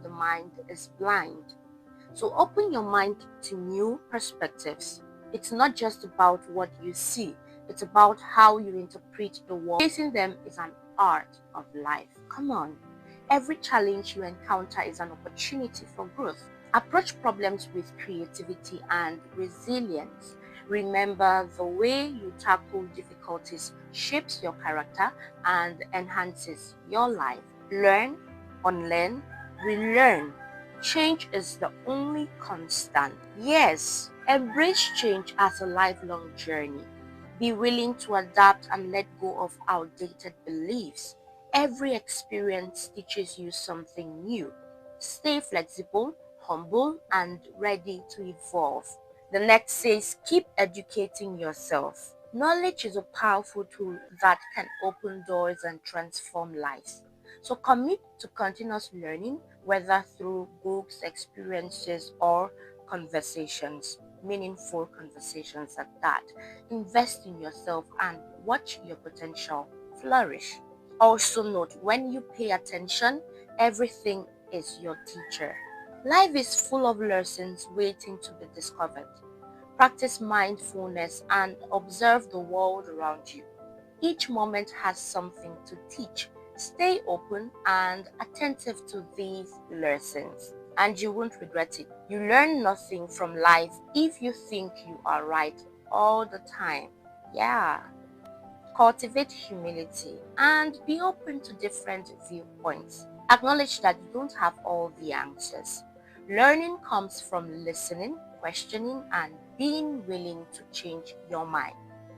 the mind is blind. So open your mind to new perspectives. It's not just about what you see, it's about how you interpret the world. Facing them is an art of life. Come on. Every challenge you encounter is an opportunity for growth. Approach problems with creativity and resilience. Remember, the way you tackle difficulties shapes your character and enhances your life. Learn, unlearn, relearn. Change is the only constant. Yes, embrace change as a lifelong journey. Be willing to adapt and let go of outdated beliefs. Every experience teaches you something new. Stay flexible, humble, and ready to evolve. The next says, keep educating yourself. Knowledge is a powerful tool that can open doors and transform lives. So commit to continuous learning, whether through books, experiences, or conversations, meaningful conversations at that. Invest in yourself and watch your potential flourish. Also note, when you pay attention, everything is your teacher. Life is full of lessons waiting to be discovered. Practice mindfulness and observe the world around you. Each moment has something to teach. Stay open and attentive to these lessons, and you won't regret it. You learn nothing from life if you think you are right all the time. Yeah. Cultivate humility and be open to different viewpoints. Acknowledge that you don't have all the answers. Learning comes from listening, questioning, and being willing to change your mind.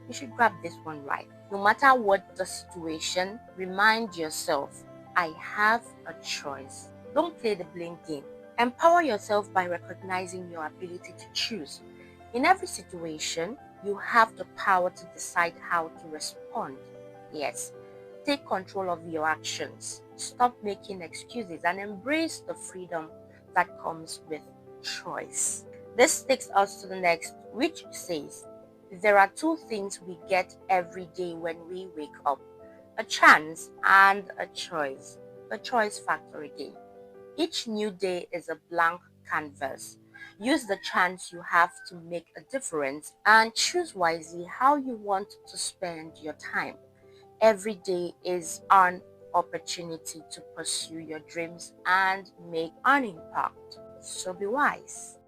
You should grab this one right. No matter what the situation, remind yourself, I have a choice. Don't play the blame game. Empower yourself by recognizing your ability to choose. In every situation, you have the power to decide how to respond. Yes, take control of your actions. Stop making excuses and embrace the freedom that comes with choice. This takes us to the next, which says, there are two things we get every day when we wake up: a chance and a choice. The choice factor again. Each new day is a blank canvas. Use the chance you have to make a difference and choose wisely how you want to spend your time. Every day is an opportunity to pursue your dreams and make an impact. So be wise.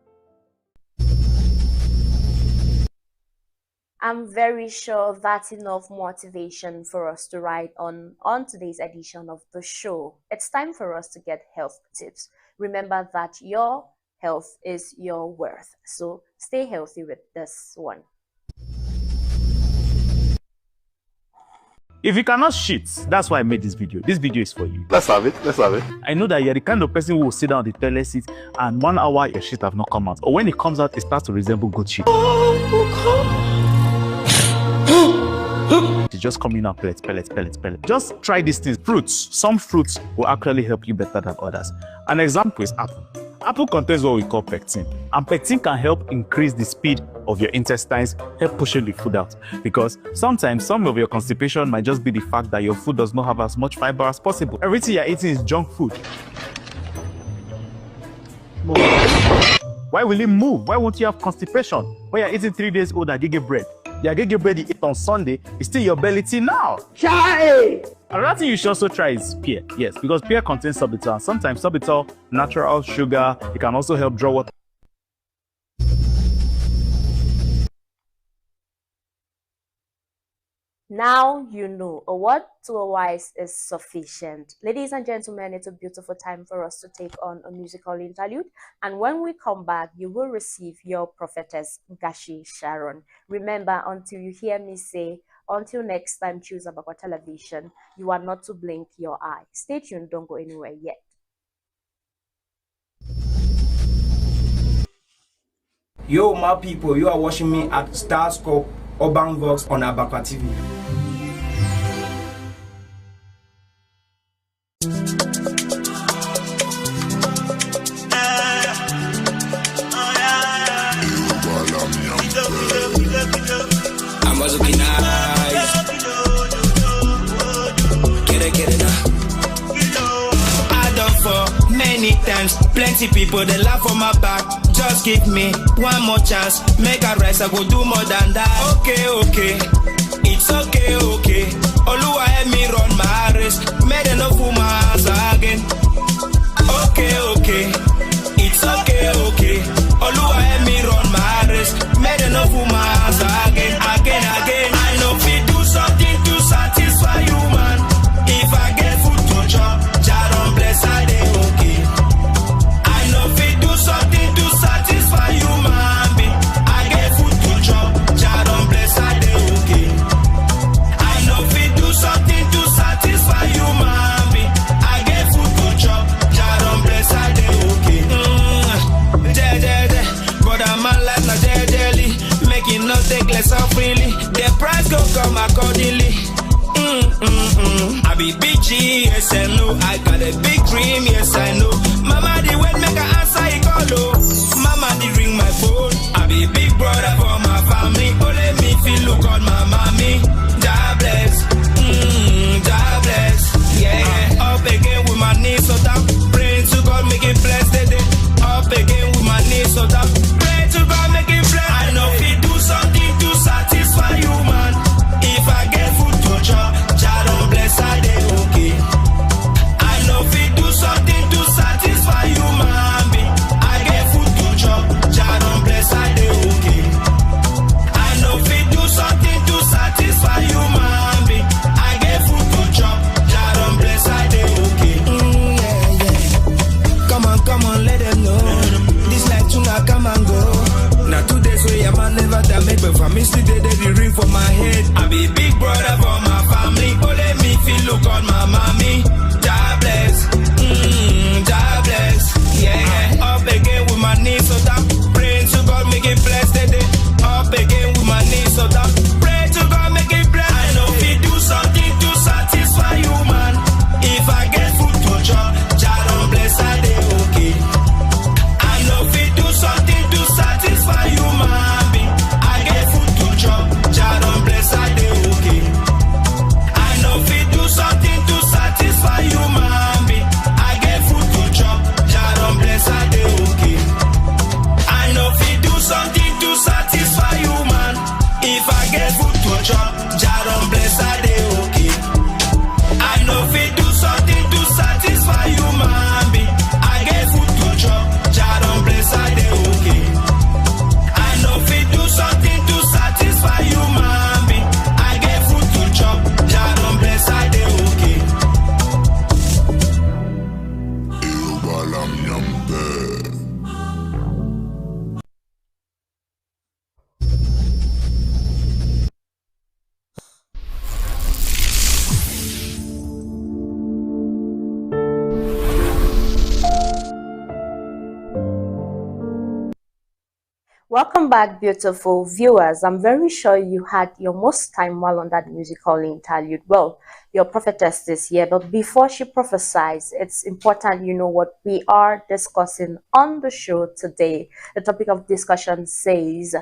I'm very sure that's enough motivation for us to ride on today's edition of the show. It's time for us to get health tips. Remember that your health is your worth. So stay healthy with this one. If you cannot shit, that's why I made this video. This video is for you. Let's have it. I know that you're the kind of person who will sit down on the toilet seat and 1 hour your shit have not come out. Or when it comes out, it starts to resemble good shit. It's just coming out pellets. Just try these things. Fruits. Some fruits will actually help you better than others. An example is apple. Apple contains what we call pectin. And pectin can help increase the speed of your intestines, help pushing the food out. Because sometimes some of your constipation might just be the fact that your food does not have as much fiber as possible. Everything you're eating is junk food. Why will it move? Why won't you have constipation? When you're eating 3 days old agege bread. The agege bread you eat on Sunday is still your belly till now. Chai! Another thing you should also try is pear. Yes, because pear contains sorbitol, and sometimes sorbitol, natural sugar, it can also help draw water. Now you know, a word to a wise is sufficient. Ladies and gentlemen, it's a beautiful time for us to take on a musical interlude. And when we come back, you will receive your prophetess, Gashi Sharon. Remember, until you hear me say, until next time, choose ABAKWA Television, you are not to blink your eye. Stay tuned, don't go anywhere yet. Yo, my people, you are watching me at Starscope Urban Vox on ABAKWA TV. I'm also looking nice. Get it now. I done for many times. dance. Plenty people they laugh on my back. Just give me one more chance. Make a rise, I go do more than that. Okay, it's okay. Oluwa help me run my race. Made enough for my hands again. Okay, it's okay. Oluwa help me run my race. Made enough for my hands again. I know if you do something to satisfy you, man. If I get food to chop, Jah don bless I dey okay. I know if you do something to satisfy you, man. I get food to chop, Jah don bless I dey okay. I know if you do something to satisfy you, man. I get food to chop, Jah don bless I dey okay. But I'm a life na jelly. Make it not take less off freely. The price go come accordingly. I be big G, yes I know. I got a big dream, yes I know. Mama the wait make her answer it call oh. Mama the ring my phone. I be big brother for my family. Oh let me feel look on my mommy. God bless, God bless. Yeah. Up again with my knees so down. Praying to God make it blessed today. Up again with my knees so down. Pray to God make it blessed. I know if you do something to satisfy you, man. If I get food to chop, Jah don bless I dey okay. I know if you do something to satisfy you, man. I get food to chop, Jah don bless I dey okay. I know if you do something to satisfy you, man. I get food to chop, Jah don bless I dey okay. Yeah. Come on, let them know. This life tuna come and go. Now 2 days so yeah man never damage, but for me still they the ring for my head. I be big brother for my family. Oh let me feel look on my mommy. God bless, God bless. Yeah. Up again with my knees so down. Praying to God make it blessed today. Up again with my knees so down. Pray to God make it blessed. I know if you do something to satisfy you, man. If I get food to chop, Jah don bless I dey okay. I know if you do something to satisfy you, man. I get food to chop, Jah don bless I dey okay. I know if you do something to satisfy you, man. I get food to chop, Jah don bless I dey okay. I know if you do something to satisfy you, man. If I get food to chop, Jah don bless I dey okay. I know if you do something to satisfy you, man. I get food to chop, Jah don bless I dey okay. I know if you do something to satisfy you, man. I get food to chop, Jah don bless I dey okay. Welcome back, beautiful viewers. I'm very sure you had your most time while on that musical interlude. Well, your prophetess is here, but before she prophesies, it's important you know what we are discussing on the show today. The topic of discussion says,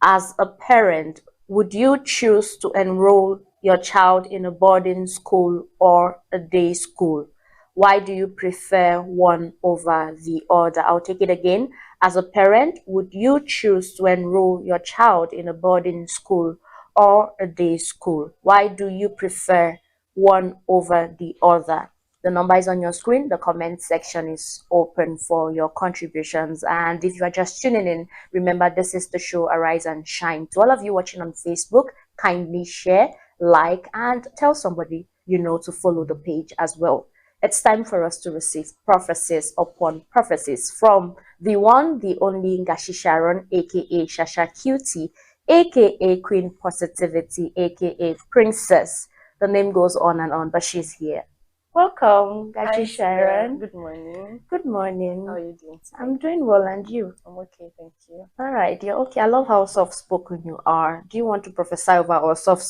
as a parent, would you choose to enroll your child in a boarding school or a day school? Why do you prefer one over the other? I'll take it again. As a parent, would you choose to enroll your child in a boarding school or a day school? Why do you prefer one over the other? The number is on your screen. The comment section is open for your contributions. And if you are just tuning in, remember this is the show Arise and Shine. To all of you watching on Facebook, kindly share, like, and tell somebody you know to follow the page as well. It's time for us to receive prophecies upon prophecies from the one, the only Ngashi Sharon, aka Shasha Cutie, aka Queen Positivity, aka Princess. The name goes on and on, but she's here. Welcome, Ngashi Sharon. Good morning. Good morning. How are you doing today? I'm doing well, and you? I'm okay, thank you. All right, you're okay. I love how soft-spoken you are. Do you want to prophesy over or soft?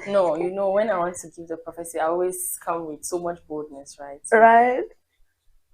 No, you know, when I want to give the prophecy, I always come with so much boldness, right? Right.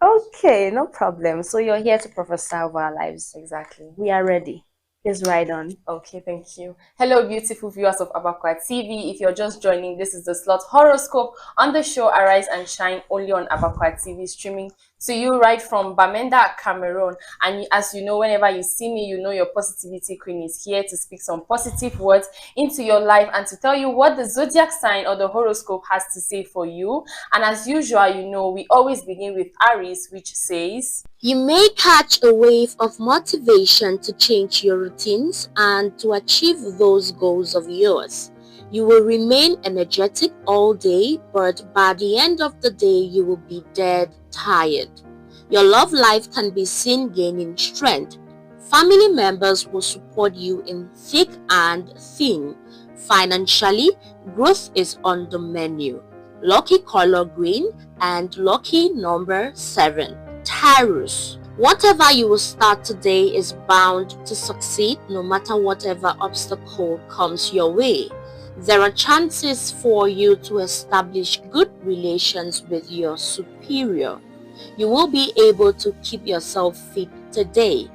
Okay, no problem. So you're here to prophesy over our lives. Exactly. We are ready. Please ride on. Okay, thank you. Hello, beautiful viewers of ABAKWA TV. If you're just joining, this is the slot horoscope on the show Arise and Shine, only on ABAKWA TV, streaming to you right from Bamenda, Cameroon. And as you know, whenever you see me, you know your positivity queen is here to speak some positive words into your life and to tell you what the zodiac sign or the horoscope has to say for you. And as usual, you know, we always begin with Aries, which says, You may catch a wave of motivation to change your routines and to achieve those goals of yours. You will remain energetic all day, but by the end of the day, you will be dead tired. Your love life can be seen gaining strength. Family members will support you in thick and thin. Financially, growth is on the menu. Lucky color green and lucky number 7. Taurus. Whatever you will start today is bound to succeed no matter whatever obstacle comes your way. There are chances for you to establish good relations with your superior. You will be able to keep yourself fit today.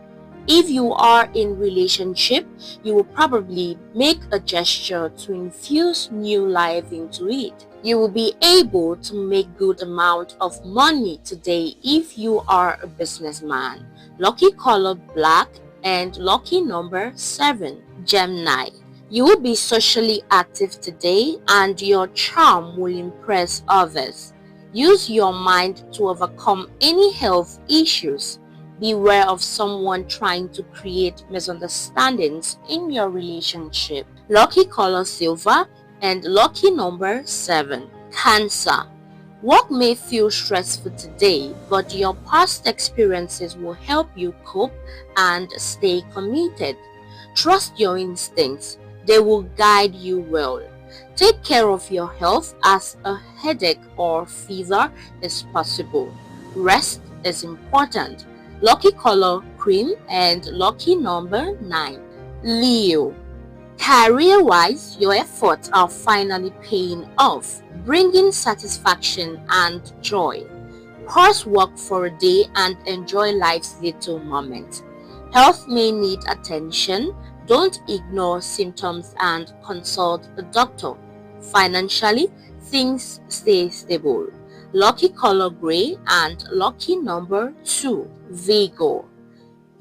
If you are in relationship, you will probably make a gesture to infuse new life into it. You will be able to make good amount of money today if you are a businessman. Lucky color black and lucky number 7. Gemini. You will be socially active today and your charm will impress others. Use your mind to overcome any health issues. Beware of someone trying to create misunderstandings in your relationship. Lucky color silver and lucky number 7. Cancer. Work may feel stressful today, but your past experiences will help you cope and stay committed. Trust your instincts. They will guide you well. Take care of your health as a headache or fever is possible. Rest is important. Lucky color cream and lucky number 9. Leo. Career-wise, your efforts are finally paying off, bringing satisfaction and joy. Pause work for a day and enjoy life's little moments. Health may need attention. Don't ignore symptoms and consult a doctor. Financially, things stay stable. Lucky color gray and lucky number 2. Virgo.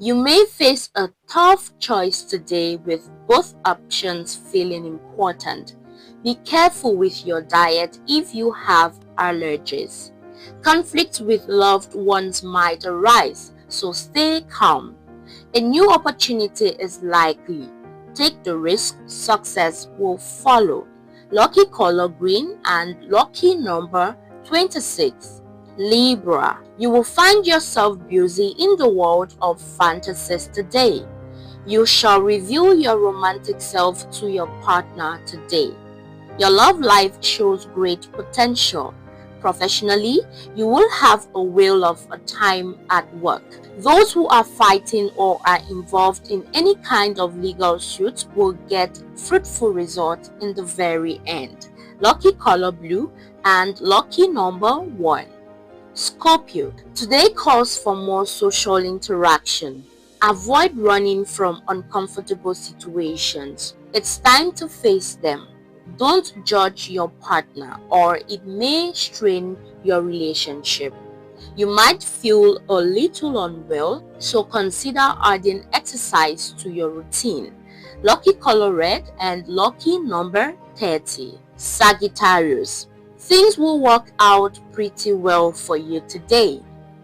You may face a tough choice today with both options feeling important. Be careful with your diet if you have allergies. Conflicts with loved ones might arise, so stay calm. A new opportunity is likely. Take the risk, success will follow. Lucky color green and lucky number 26. Libra. You will find yourself busy in the world of fantasies today. You shall reveal your romantic self to your partner today. Your love life shows great potential. Professionally, you will have a whale of a time at work. Those who are fighting or are involved in any kind of legal suit will get fruitful results in the very end. Lucky color blue and lucky number 1. Scorpio. Today calls for more social interaction. Avoid running from uncomfortable situations. It's time to face them. Don't judge your partner or it may strain your relationship. You might feel a little unwell, so consider adding exercise to your routine. Lucky color red and lucky number 30. Sagittarius. Things will work out pretty well for you today.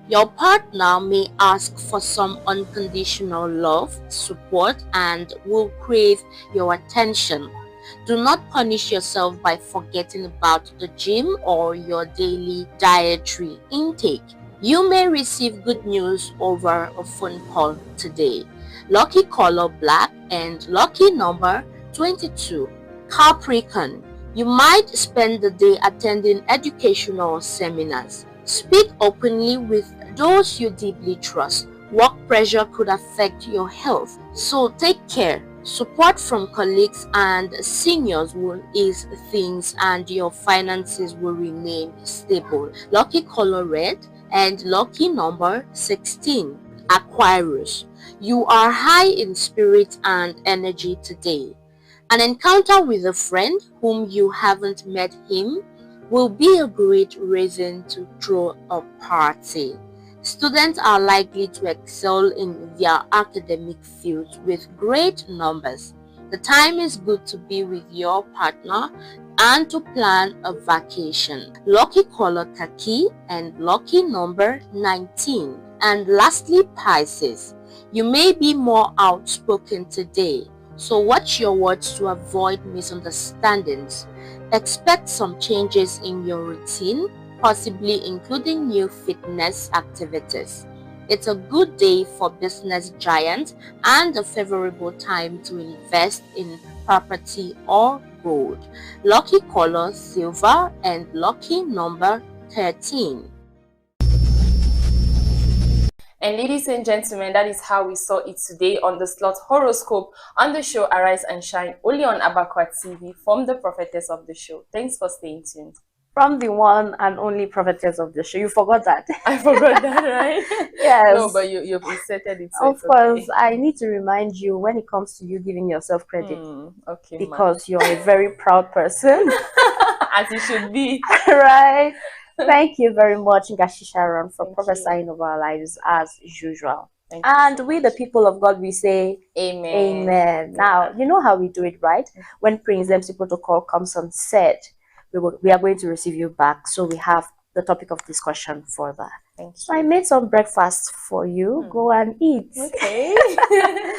Your partner may ask for some unconditional love, support, and will crave your attention. Do not punish yourself by forgetting about the gym or your daily dietary intake. You may receive good news over a phone call today. Lucky color black and lucky number 22. Capricorn. You might spend the day attending educational seminars. Speak openly with those you deeply trust. Work pressure could affect your health, so take care. Support from colleagues and seniors will ease things and your finances will remain stable. Lucky color red and lucky number 16. Aquarius. You are high in spirit and energy today. An encounter with a friend whom you haven't met him will be a great reason to throw a party. Students are likely to excel in their academic fields with great numbers. The time is good to be with your partner and to plan a vacation. Lucky color khaki and lucky number 19. And lastly, Pisces. You may be more outspoken today, so watch your words to avoid misunderstandings. Expect some changes in your routine, possibly including new fitness activities. It's a good day for business giants and a favorable time to invest in property or gold. Lucky color silver and lucky number 13. And ladies and gentlemen, that is how we saw it today on the slot horoscope on the show Arise and Shine, only on ABAKWA TV, from the prophetess of the show. Thanks for staying tuned. From the one and only prophetess of the show. You forgot that. I forgot that, right? Yes. No, but you've inserted it. So of course, I need to remind you when it comes to you giving yourself credit. Okay. Because you're a very proud person. As it should be. Right. Thank you very much, Ngashi Sharon, for prophesying over our lives as usual. And we, the people of God, we say Amen. Amen. Now, you know how we do it, right? When Prince Demsi Protocol comes on set, we are going to receive you back. So we have the topic of discussion for that. Thank you. So I made some breakfast for you. Go and eat. Okay.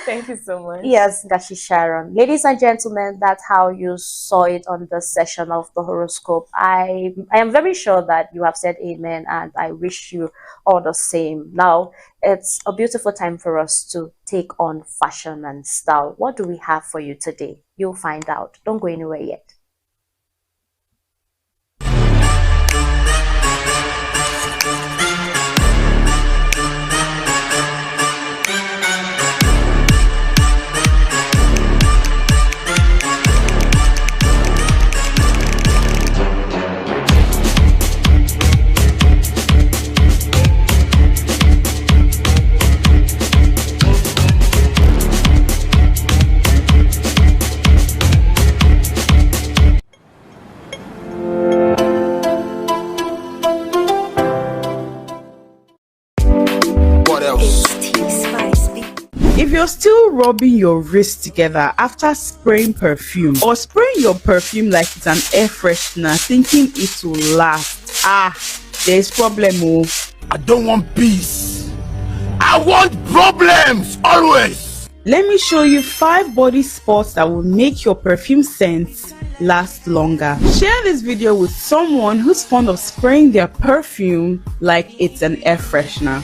Thank you so much. Yes, Ngashi Sharon. Ladies and gentlemen, that's how you saw it on the session of the horoscope. I am very sure that you have said amen, and I wish you all the same. Now, it's a beautiful time for us to take on fashion and style. What do we have for you today? You'll find out. Don't go anywhere yet. If you're still rubbing your wrist together after spraying perfume, or spraying your perfume like it's an air freshener thinking it will last, there's problem. I don't want peace. I want problems always. Let me show you 5 body spots that will make your perfume scents last longer. Share this video with someone who's fond of spraying their perfume like it's an air freshener.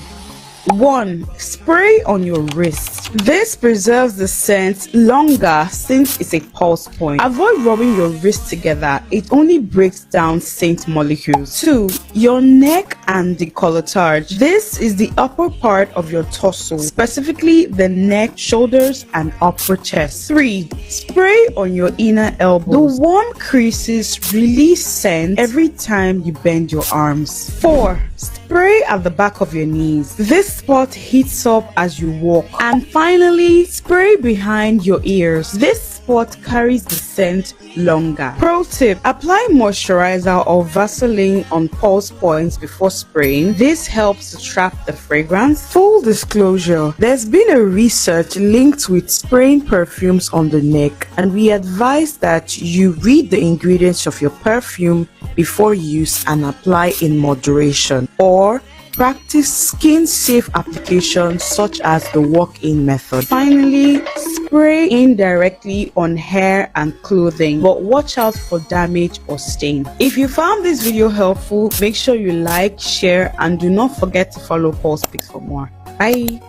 1. Spray on your wrist. This preserves the scent longer since it's a pulse point. Avoid rubbing your wrist together. It only breaks down scent molecules. 2. Your neck and decolletage. This is the upper part of your torso, specifically the neck, shoulders, and upper chest. 3. Spray on your inner elbows. The warm creases release scent every time you bend your arms. 4. Spray at the back of your knees. This spot heats up as you walk. And finally, spray behind your ears. This spot carries the scent longer. Pro tip: apply moisturizer or Vaseline on pulse points before spraying. This helps to trap the fragrance. Full disclosure: there's been a research linked with spraying perfumes on the neck, and we advise that you read the ingredients of your perfume before use and apply in moderation, or practice skin-safe applications such as the walk-in method. Finally, spray indirectly on hair and clothing, but watch out for damage or stain. If you found this video helpful, make sure you like, share, and do not forget to follow Pulse Picks for more. Bye.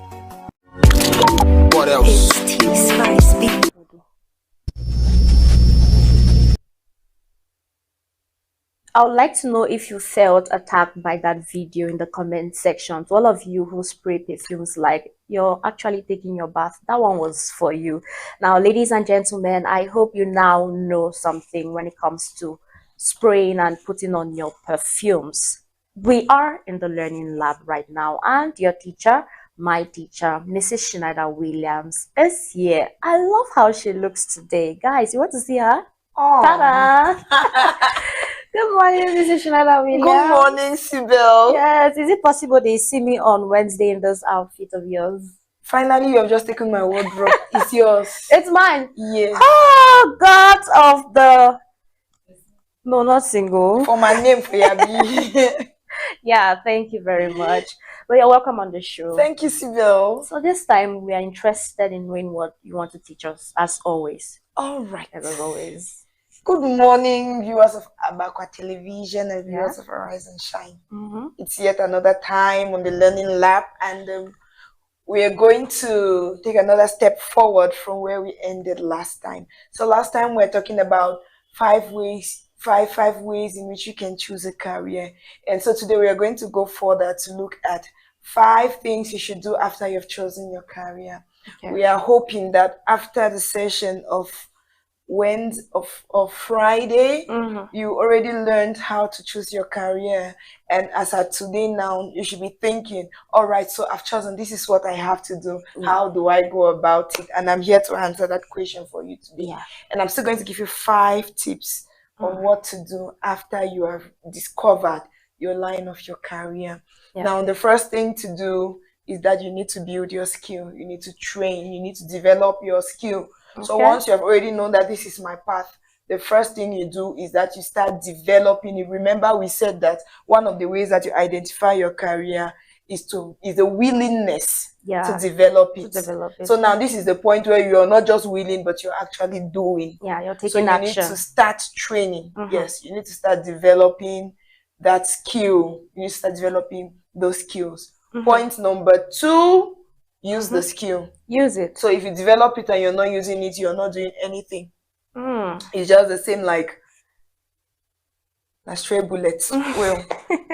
What else? I would like to know if you felt attacked by that video in the comment section. To all of you who spray perfumes like you're actually taking your bath, that one was for you. Now, ladies and gentlemen, I hope you now know something when it comes to spraying and putting on your perfumes. We are in the learning lab right now, and your teacher, my teacher, Mrs. Schneider Williams, is here. I love how she looks today. Guys, you want to see her? Oh. Ta-da! Good morning, Mrs. Shinada Williams. Good morning, Sybil. Yes, is it possible they see me on Wednesday in this outfit of yours? Finally, you have just taken my wardrobe. It's yours. It's mine. Yes. Oh, God of the... No, not single. For my name, for Yabi. Yeah, thank you very much. Well, you're welcome on the show. Thank you, Sybil. So this time, we are interested in knowing what you want to teach us, as always. All right. As always. Good morning, viewers of ABAKWA Television and viewers of Arise and Shine. It's yet another time on the Learning Lab, and we are going to take another step forward from where we ended last time. So last time we were talking about five ways in which you can choose a career. And so today we are going to go further to look at 5 things you should do after you've chosen your career. Okay. We are hoping that after the session of Friday, you already learned how to choose your career. And as of today now, you should be thinking, all right, so I've chosen, this is what I have to do. How do I go about it? And I'm here to answer that question for you today. And I'm still going to give you 5 tips on what to do after you have discovered your line of your career. Now, the first thing to do is that you need to build your skill. You need to train. You need to develop your skill. So once you have already known that this is my path, the first thing you do is that you start developing it. Remember, we said that one of the ways that you identify your career is the willingness to develop it. So now this is the point where you're not just willing, but you're actually doing. You're taking action. You need to start training. Yes, you need to start developing that skill. You need to start developing those skills. Point number 2, use the skill. Use it. So if you develop it and you're not using it, you're not doing anything. It's just the same like stray bullets. Well,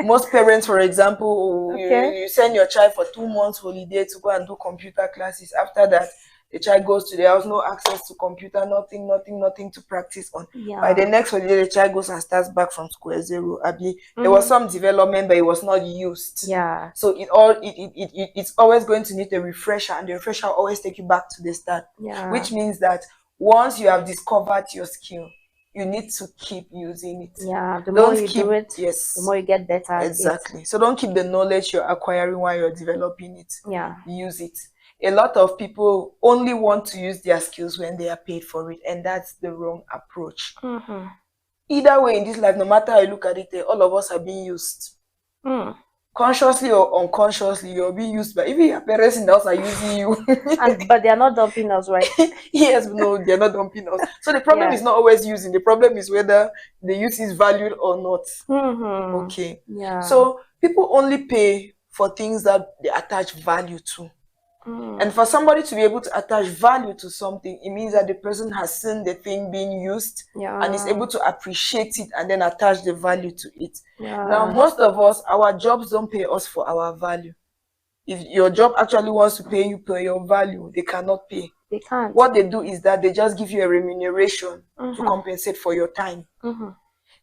most parents, for example, you send your child for 2 months holiday to go and do computer classes. After that, the child goes to the house, no access to computer, nothing to practice on. By the next holiday, the child goes and starts back from square zero. There was some development, but it was not used. So it's always going to need a refresher, and the refresher will always take you back to the start. Which means that once you have discovered your skill, you need to keep using it. The more you do it, the more you get better. Exactly. So don't keep the knowledge you're acquiring while you're developing it. Use it. A lot of people only want to use their skills when they are paid for it, and that's the wrong approach. Either way in this life, no matter how you look at it, all of us are being used. Consciously or unconsciously, you're being used by, even your parents in the house are using you. But they're not dumping us, right? Yes, no, they're not dumping us. So the problem is not always using. The problem is whether the use is valued or not. Okay. So people only pay for things that they attach value to. And for somebody to be able to attach value to something, it means that the person has seen the thing being used and is able to appreciate it and then attach the value to it. Now, most of us, our jobs don't pay us for our value. If your job actually wants to pay you per your value, they cannot pay. They can't. What they do is that they just give you a remuneration to compensate for your time.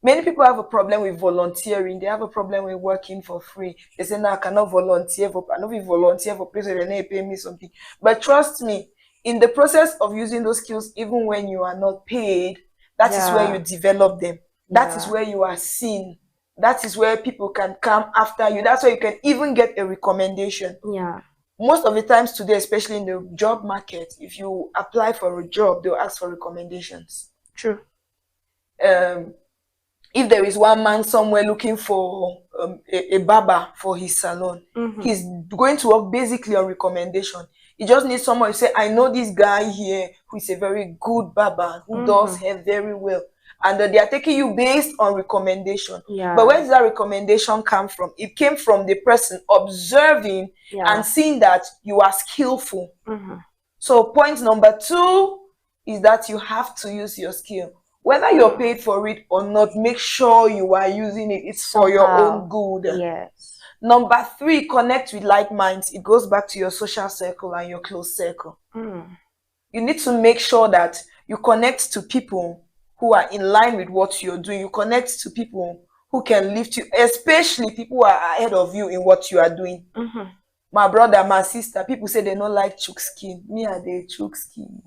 Many people have a problem with volunteering. They have a problem with working for free. They say, no, I cannot volunteer for place where they pay me something. But trust me, in the process of using those skills, even when you are not paid, that is where you develop them. That is where you are seen. That is where people can come after you. That's where you can even get a recommendation. Most of the times today, especially in the job market, if you apply for a job, they'll ask for recommendations. True. If there is one man somewhere looking for a barber for his salon, he's going to work basically on recommendation. He just needs someone to say, I know this guy here who is a very good barber, who does hair very well. And they are taking you based on recommendation. But where does that recommendation come from? It came from the person observing and seeing that you are skillful. So point number 2 is that you have to use your skill. Whether you're paid for it or not, make sure you are using it. It's for your own good. Number 3, connect with like minds. It goes back to your social circle and your close circle. You need to make sure that you connect to people who are in line with what you're doing. You connect to people who can lift you, especially people who are ahead of you in what you are doing. My brother, my sister, people say they don't like chook skin. Me, I dey chook skin.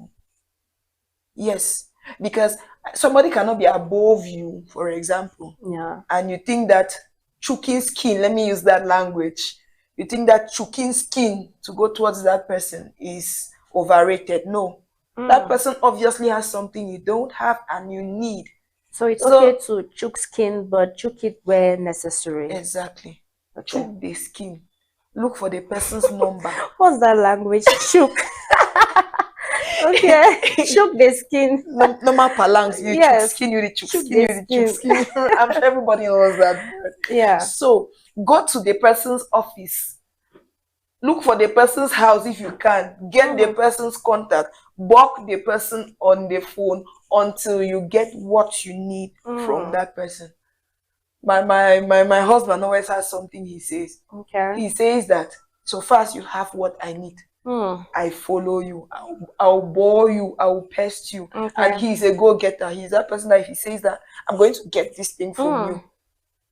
Yes. Because somebody cannot be above you, for example, Yeah. and you think that choking skin, let me use that language, you think that choking skin to go towards that person is overrated. No. That person obviously has something you don't have and you need. So it's okay to chook skin, but chook it where necessary. Exactly. Okay. Chook the skin. Look for the person's number. What's that language? Chook. Okay. Chook the skin. Normal palangs. You Yes. chook skin, you chook Chook skin, the you chook skin. I'm sure everybody knows that word. Yeah. So go to the person's office. Look for the person's house if you can. Get the person's contact. Block the person on the phone until you get what you need from that person. My husband always has something he says. Okay. He says that so far as you have what I need, I follow you. I'll bore you. I'll pest you. Okay. And he's a go-getter. He's that person that if he says that I'm going to get this thing from you,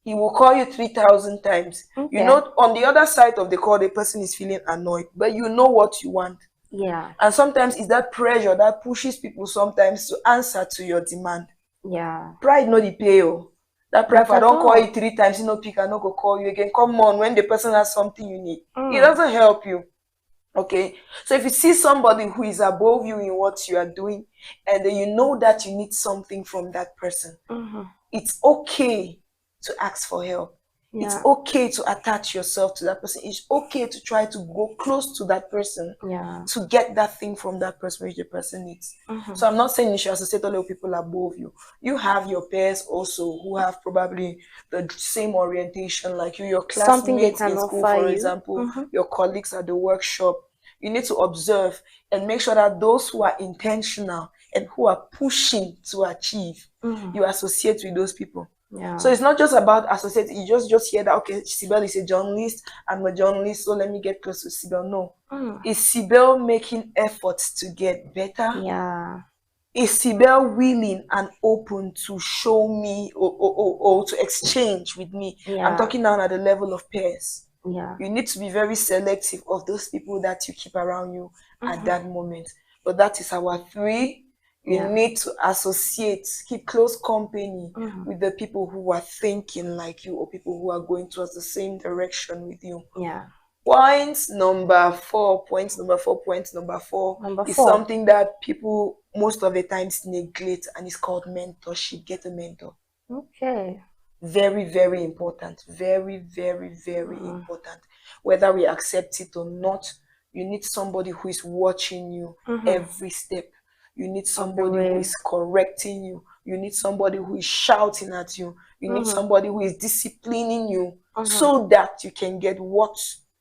he will call you 3,000 times. Okay. You know, on the other side of the call, the person is feeling annoyed, but you know what you want. Yeah. And sometimes it's that pressure that pushes people sometimes to answer to your demand. Yeah. Pride no the pay. That pride, if I don't all. call you 3 times, you know, pick, I no go call you again. Come on, when the person has something you need, it doesn't help you. Okay, so if you see somebody who is above you in what you are doing, and then you know that you need something from that person, it's okay to ask for help. Yeah. It's okay to attach yourself to that person. It's okay to try to go close to that person to get that thing from that person which the person needs. So I'm not saying you should associate all of people above you. You have your peers also who have probably the same orientation like you, your classmates in school, for example, your colleagues at the workshop. You need to observe and make sure that those who are intentional and who are pushing to achieve, you associate with those people. Yeah. So it's not just about associating. You just hear that, okay, Sibel is a journalist, I'm a journalist, so let me get close to Sibel. No. Is Sibel making efforts to get better? Yeah. Is Sibel willing and open to show me or to exchange with me? Yeah. I'm talking now at the level of peers. Yeah. You need to be very selective of those people that you keep around you at that moment. But that is our 3. You need to associate, keep close company with the people who are thinking like you or people who are going towards the same direction with you. Yeah. Point number 4 is something that people most of the times neglect, and it's called mentorship. Get a mentor. Okay. Very, very important. Very, very, very important. Whether we accept it or not, you need somebody who is watching you every step. You need somebody who is correcting you. You need somebody who is shouting at you. You need somebody who is disciplining you so that you can get what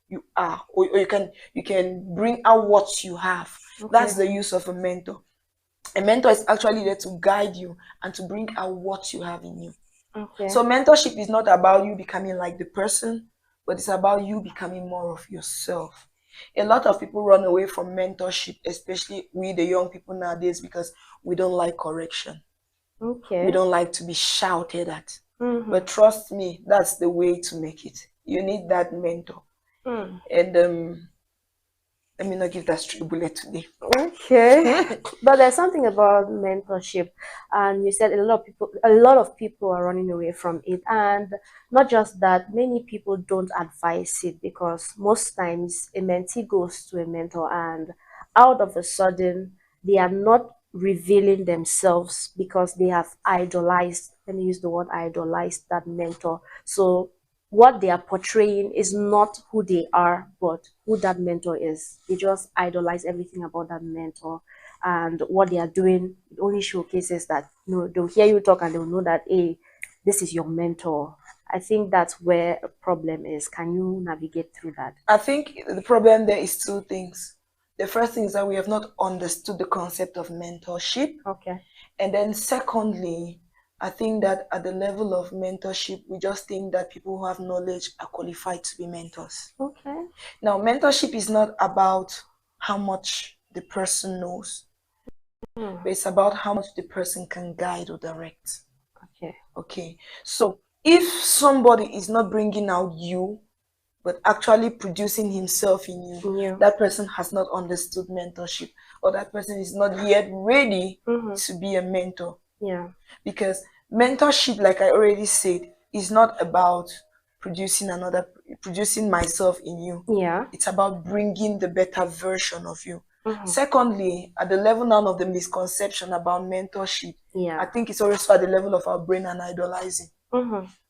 you are, or you can bring out what you have. Okay. That's the use of a mentor. A mentor is actually there to guide you and to bring out what you have in you. Okay. So mentorship is not about you becoming like the person, but it's about you becoming more of yourself. A lot of people run away from mentorship, especially we, the young people nowadays, because we don't like correction. Okay. We don't like to be shouted at. But trust me, that's the way to make it. You need that mentor. And let me not give that straight bullet today. Okay. But there's something about mentorship, and you said a lot of people are running away from it. And not just that, many people don't advise it, because most times a mentee goes to a mentor and out of a sudden they are not revealing themselves because they have idolized, let me use the word idolized, that mentor. So what they are portraying is not who they are, but who that mentor is. They just idolize everything about that mentor, and what they are doing, it only showcases that. They'll hear you talk and they'll know that, hey, this is your mentor. I think that's where a problem is. Can you navigate through that? I think the problem there is 2 things. The first thing is that we have not understood the concept of mentorship. Okay. And then secondly, I think that at the level of mentorship, we just think that people who have knowledge are qualified to be mentors. Okay. Now, mentorship is not about how much the person knows, but it's about how much the person can guide or direct. Okay. Okay. So if somebody is not bringing out you, but actually producing himself in you, that person has not understood mentorship, or that person is not yet ready to be a mentor. Yeah. Because mentorship, like I already said, is not about producing myself in you. Yeah. It's about bringing the better version of you. Secondly, at the level now of the misconception about mentorship, Yeah. I think it's also at the level of our brain and idolizing.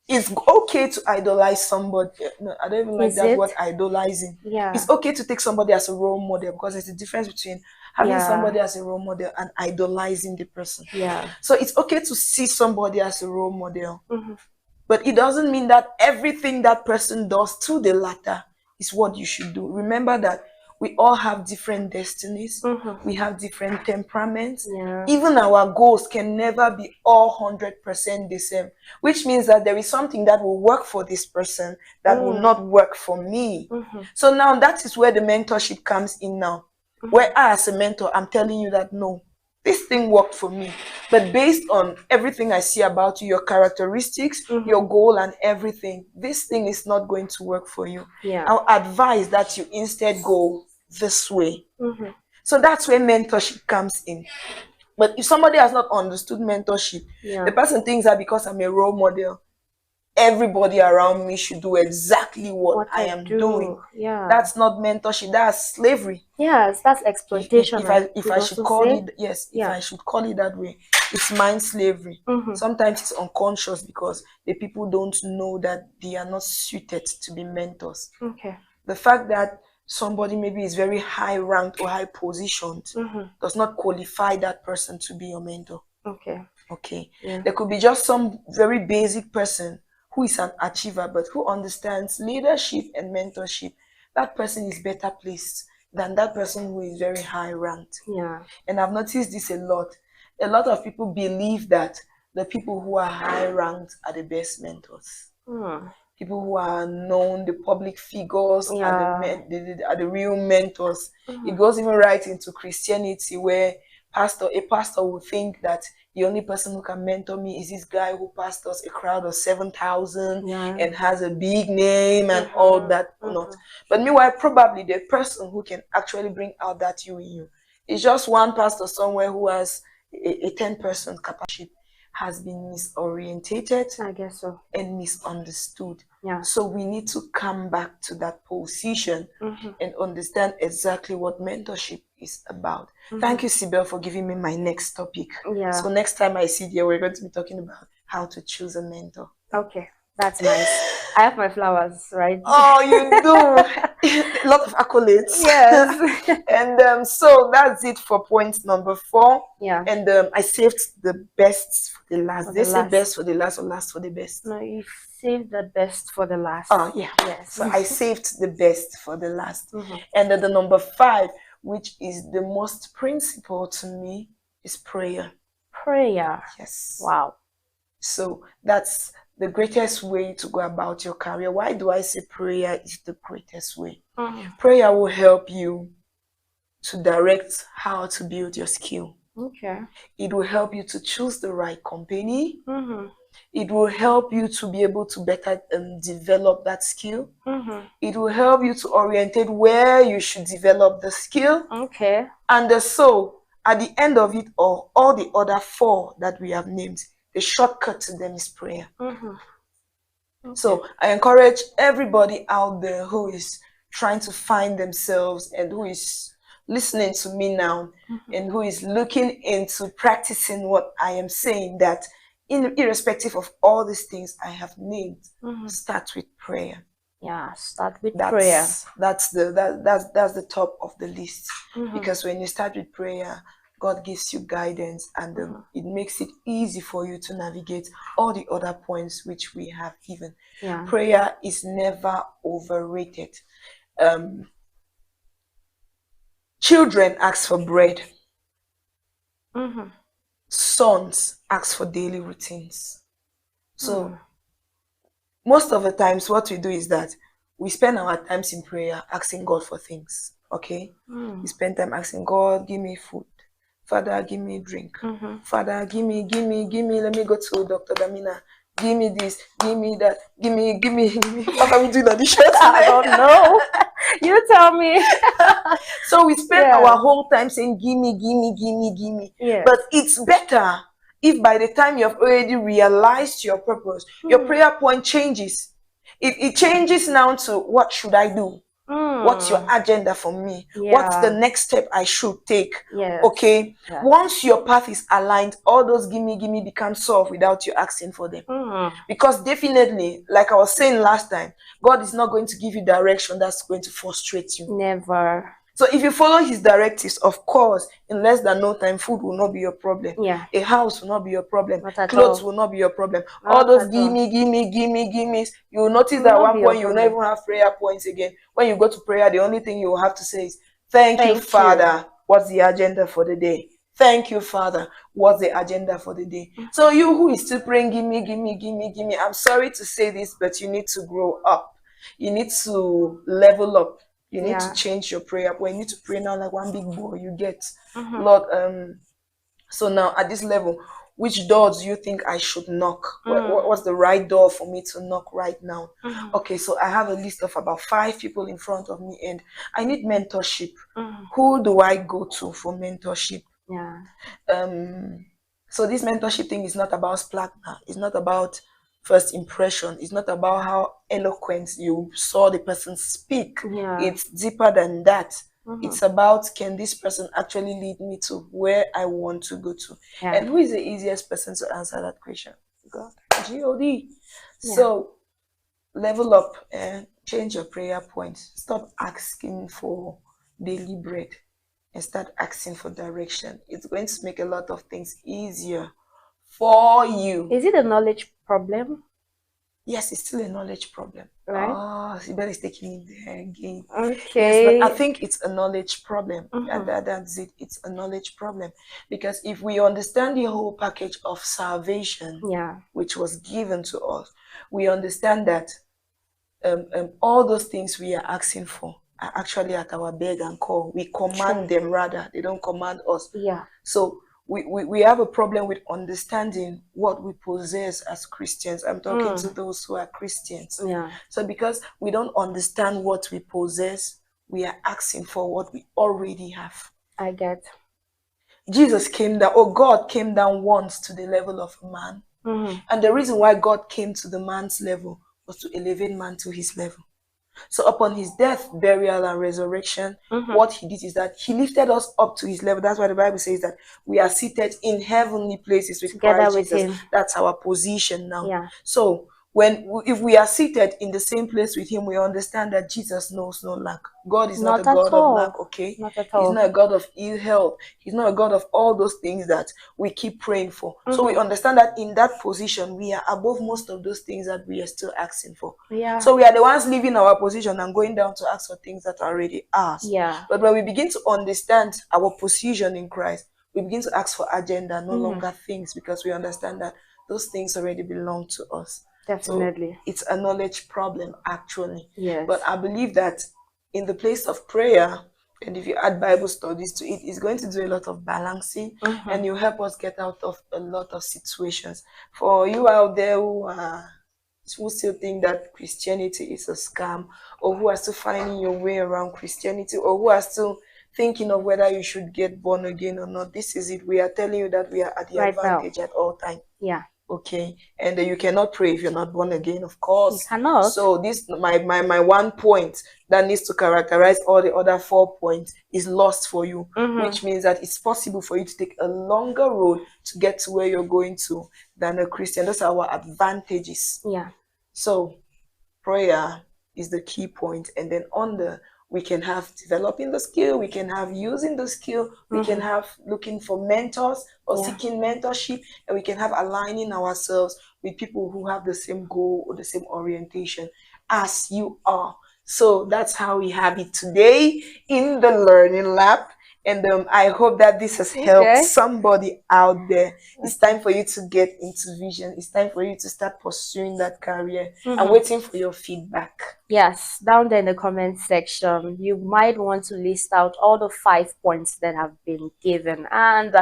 It's okay to idolize somebody. No, I don't even like Is that it? word, idolizing. Yeah. It's okay to take somebody as a role model, because there's a difference between having Yeah. somebody as a role model and idolizing the person. Yeah. So it's okay to see somebody as a role model, but it doesn't mean that everything that person does to the latter is what you should do. Remember that we all have different destinies. We have different temperaments. Yeah. Even our goals can never be all 100% the same, which means that there is something that will work for this person that will not work for me. So now that is where the mentorship comes in now. Where I, as a mentor, I'm telling you that no, this thing worked for me, but based on everything I see about you, your characteristics, your goal and everything, this thing is not going to work for you. Yeah. I'll advise that you instead go this way. So that's where mentorship comes in. But if somebody has not understood mentorship, the person thinks that because I'm a role model, everybody around me should do exactly what I am doing. Yeah. That's not mentorship, that's slavery. Yes, that's exploitation. If I should call it, yes, if I should call it that way, it's mind slavery. Sometimes it's unconscious because the people don't know that they are not suited to be mentors. Okay. The fact that somebody maybe is very high ranked or high positioned does not qualify that person to be your mentor. Okay. Yeah. There could be just some very basic person who is an achiever but who understands leadership and mentorship. That person is better placed than that person who is very high ranked. Yeah. And I've noticed this a lot. A lot of people believe that the people who are high ranked are the best mentors. People who are known, the public figures, are the real mentors. It goes even right into Christianity, where a pastor would think that the only person who can mentor me is this guy who pastors a crowd of 7,000 and has a big name and all that. But meanwhile, probably the person who can actually bring out that you in you is just one pastor somewhere who has a 10-person capacity, has been misorientated, I guess so, and misunderstood. Yeah. So we need to come back to that position and understand exactly what mentorship is about. Thank you, Sibel, for giving me my next topic. Yeah. So next time I see you, we're going to be talking about how to choose a mentor. Okay, that's nice. I have my flowers, right? Oh, you do. A lot of accolades. Yes. And so that's it for point number 4. Yeah. And I saved the best for the last. They say best for the last or last for the best? No, you saved the best for the last. Oh, yeah. Yes. So I saved the best for the last. And then the number 5, which is the most principal to me, is prayer. Prayer. Yes. Wow. So that's the greatest way to go about your career. Why do I say prayer is the greatest way? Prayer will help you to direct how to build your skill. Okay. It will help you to choose the right company. It will help you to be able to better develop that skill. It will help you to orientate where you should develop the skill. Okay. And so at the end of it all the other 4 that we have named, the shortcut to them is prayer. Okay. So I encourage everybody out there who is trying to find themselves and who is listening to me now and who is looking into practicing what I am saying, that irrespective of all these things I have named, start with prayer. Yeah, start with prayer. That's the top of the list. Because when you start with prayer, God gives you guidance, and it makes it easy for you to navigate all the other points which we have given. Yeah. Prayer is never overrated. Children ask for bread. Sons ask for daily routines. So most of the times what we do is that we spend our times in prayer asking God for things. Okay? We spend time asking God, give me food. Father, give me drink. Father, give me. Let me go to Dr. Damina. Give me this, give me that, give me. How can we do that? I don't know. You tell me. So we spend our whole time saying, give me. Yeah. But it's if by the time you've already realized your purpose, your prayer point changes. It changes now to, what should I do? What's your agenda for me? What's the next step I should take? Okay. Once your path is aligned, all those gimme become solved without you asking for them. Because definitely, like I was saying last time, God is not going to give you direction that's going to frustrate you. Never. So if you follow his directives, of course, in less than no time, food will not be your problem. A house will not be your problem. Clothes will not be your problem. All those gimmes. You will notice that at one point you will not even have prayer points again. When you go to prayer, the only thing you will have to say is, thank you, Father. What's the agenda for the day? Thank you, Father. What's the agenda for the day? So you who is still praying, gimme, I'm sorry to say this, but you need to grow up. You need to level up. You need to change your prayer. When you need to pray now like one big boy, you get. Lord, so now at this level, which doors do you think I should knock? What's the right door for me to knock right now? Okay, so I have a list of about 5 people in front of me, and I need mentorship. Who do I go to for mentorship? So this mentorship thing is not about splagna. It's not about first impression. It's not about how eloquent you saw the person speak. It's deeper than that. It's about, can this person actually lead me to where I want to go to? And who is the easiest person to answer that question? God. G-O-D. So level up and change your prayer points. Stop asking for daily bread and start asking for direction. It's going to make a lot of things easier for you. Is it a knowledge problem? Yes, it's still a knowledge problem. Right. Oh, Sibel is taking it there again. Okay. Yes, but I think it's a knowledge problem. That's it. It's a knowledge problem. Because if we understand the whole package of salvation, which was given to us, we understand that all those things we are asking for are actually at our beg and call. We command them, rather. They don't command us. So we have a problem with understanding what we possess as Christians. I'm talking to those who are Christians. So because we don't understand what we possess, we are asking for what we already have. I get. Jesus came down, or God came down once to the level of man. And the reason why God came to the man's level was to elevate man to his level. So upon his death, burial, and resurrection, what he did is that he lifted us up to his level. That's why the Bible says that we are seated in heavenly places with Christ Jesus. That's our position now. So if we are seated in the same place with him, we understand that Jesus knows no lack. God is not a God of lack, okay? Not at all. He's not a God of ill health. He's not a God of all those things that we keep praying for. So we understand that in that position, we are above most of those things that we are still asking for. So we are the ones leaving our position and going down to ask for things that are already ours. But when we begin to understand our position in Christ, we begin to ask for agenda, no longer things, because we understand that those things already belong to us. Definitely. So it's a knowledge problem, actually. But I believe that in the place of prayer, and if you add Bible studies to it, it's going to do a lot of balancing, and you help us get out of a lot of situations. For you out there who still think that Christianity is a scam, or who are still finding your way around Christianity, or who are still thinking of whether you should get born again or not, this is it. We are telling you that we are at the advantage at all times. Okay, and you cannot pray if you're not born again, of course. You cannot. So this my one point that needs to characterize all the other 4 points is lost for you, which means that it's possible for you to take a longer road to get to where you're going to than a Christian. Those are our advantages. So prayer is the key point, and then we can have developing the skill, we can have using the skill, we can have looking for mentors or seeking mentorship, and we can have aligning ourselves with people who have the same goal or the same orientation as you are. So that's how we have it today in the Learning Lab. And I hope that this has helped somebody out there. It's time for you to get into vision. It's time for you to start pursuing that career. I'm waiting for your feedback. Yes, down there in the comment section, you might want to list out all the 5 points that have been given. And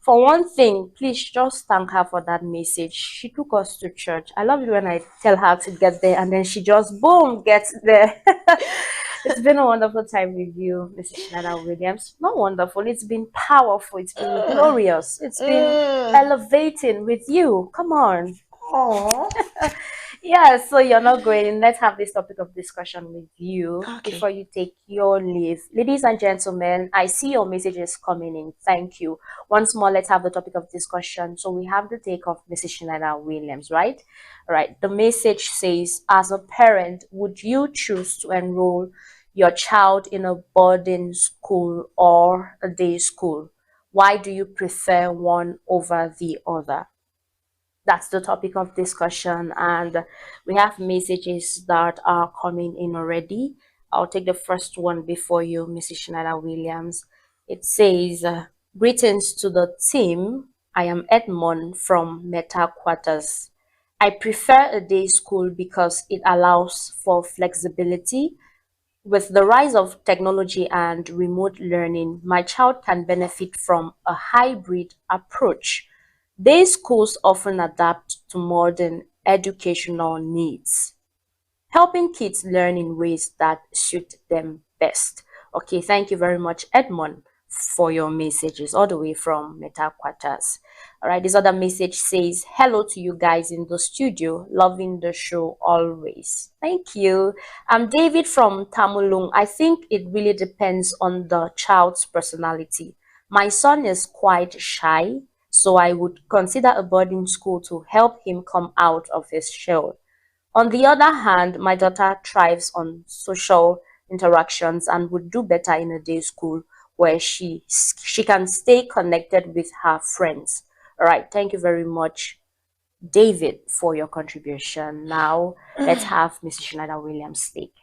For one thing, please just thank her for that message. She took us to church. I love it when I tell her to get there and then she just boom gets there. It's been a wonderful time with you, Mrs. Schneider Williams. Not wonderful, it's been powerful, it's been glorious, it's been elevating with you. Come on. Oh. Yeah, so you're not going. Let's have this topic of discussion with you Okay. before you take your leave. Ladies and gentlemen, I see your messages coming in. Thank you. Once more, let's have the topic of discussion. So we have the take of Mrs. Schneider Williams, right? All right. The message says, as a parent, would you choose to enroll your child in a boarding school or a day school? Why do you prefer one over the other? That's the topic of discussion, and we have messages that are coming in already. I'll take the first one before you, Mrs. Schneider Williams. It says, greetings to the team. I am Edmond from Meta Quarters. I prefer a day school because it allows for flexibility. With the rise of technology and remote learning, my child can benefit from a hybrid approach. Day schools often adapt to modern educational needs, helping kids learn in ways that suit them best. Okay, thank you very much, Edmond, for your messages all the way from Meta Quarters. All right, this other message says, hello to you guys in the studio, loving the show always. Thank you. I'm David from Tamulung. I think it really depends on the child's personality. My son is quite shy, so I would consider a boarding school to help him come out of his shell. On the other hand, my daughter thrives on social interactions and would do better in a day school where she can stay connected with her friends. All right, thank you very much, David, for your contribution. Now, let's have Mrs. Schneider Williams take.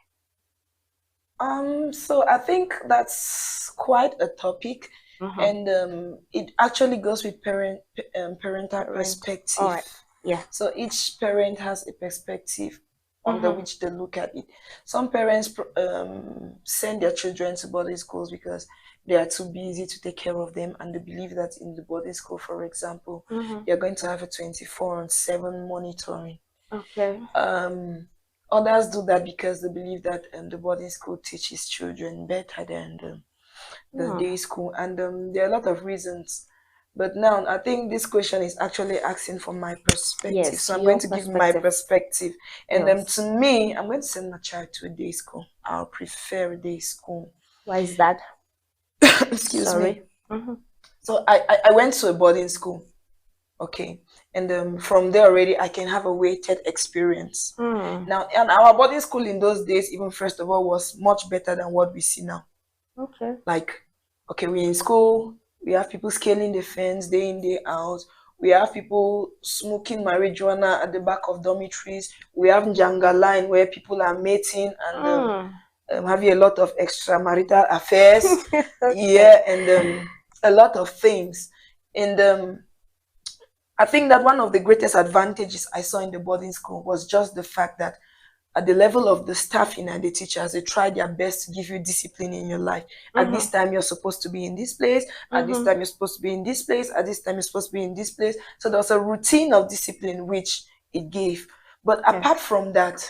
So I think that's quite a topic, and it actually goes with parental perspective. All right. Yeah. So each parent has a perspective under which they look at it. Some parents send their children to boarding schools because they are too busy to take care of them, and they believe that in the boarding school, for example, you're going to have a 24/7 monitoring. Okay. Others do that because they believe that the boarding school teaches children better than the day school, and there are a lot of reasons. But now I think this question is actually asking for my perspective. Yes, so I'm your going to give my perspective. And Yes. to me, I'm going to send my child to a day school. I'll prefer a day school. Why is that? Excuse Sorry. me. So I went to a boarding school. Okay. And from there already, I can have a weighted experience. Now, and our boarding school in those days, even first of all, was much better than what we see now. Okay. Like, okay, we're in school. We have people scaling the fence day in, day out. We have people smoking marijuana at the back of dormitories. We have Njanga line where people are mating and having a lot of extramarital affairs. Yeah, and a lot of things. And I think that one of the greatest advantages I saw in the boarding school was just the fact that at the level of the staffing and the teachers, they try their best to give you discipline in your life. At this time, you're supposed to be in this place. At this time, you're supposed to be in this place. At this time, you're supposed to be in this place. So there was a routine of discipline which it gave. But apart from that,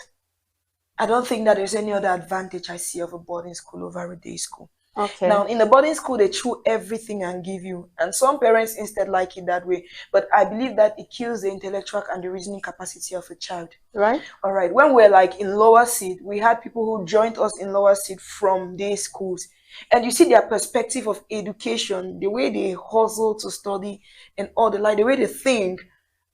I don't think that there's any other advantage I see of a boarding school over a day school. Okay. Now, in a boarding school, they chew everything and give you. And some parents instead like it that way. But I believe that it kills the intellectual and the reasoning capacity of a child. Right. All right. When we're like in lower seed, we had people who joined us in lower seed from day schools. And you see their perspective of education, the way they hustle to study and all the way they think.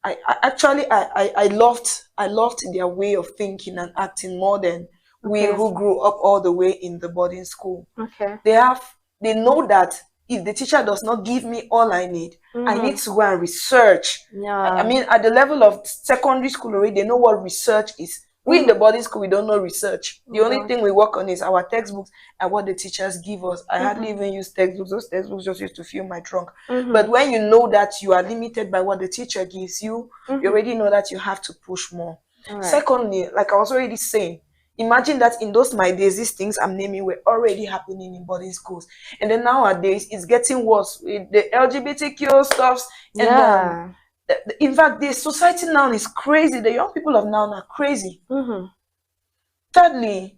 I loved their way of thinking and acting more than we who grew up all the way in the boarding school. Okay. They know that if the teacher does not give me all I need, I need to go and research. Yeah. I mean, at the level of secondary school already, they know what research is. We in the boarding school, we don't know research. The only thing we work on is our textbooks and what the teachers give us. I hardly even use textbooks. Those textbooks just used to fill my trunk. But when you know that you are limited by what the teacher gives you, you already know that you have to push more. Secondly, like I was already saying, Imagine that in those my days, these things I'm naming were already happening in boarding schools. And then nowadays, it's getting worse with the LGBTQ stuffs. And Yeah. in fact, the society now is crazy. The young people of now are crazy. Mm-hmm. Thirdly,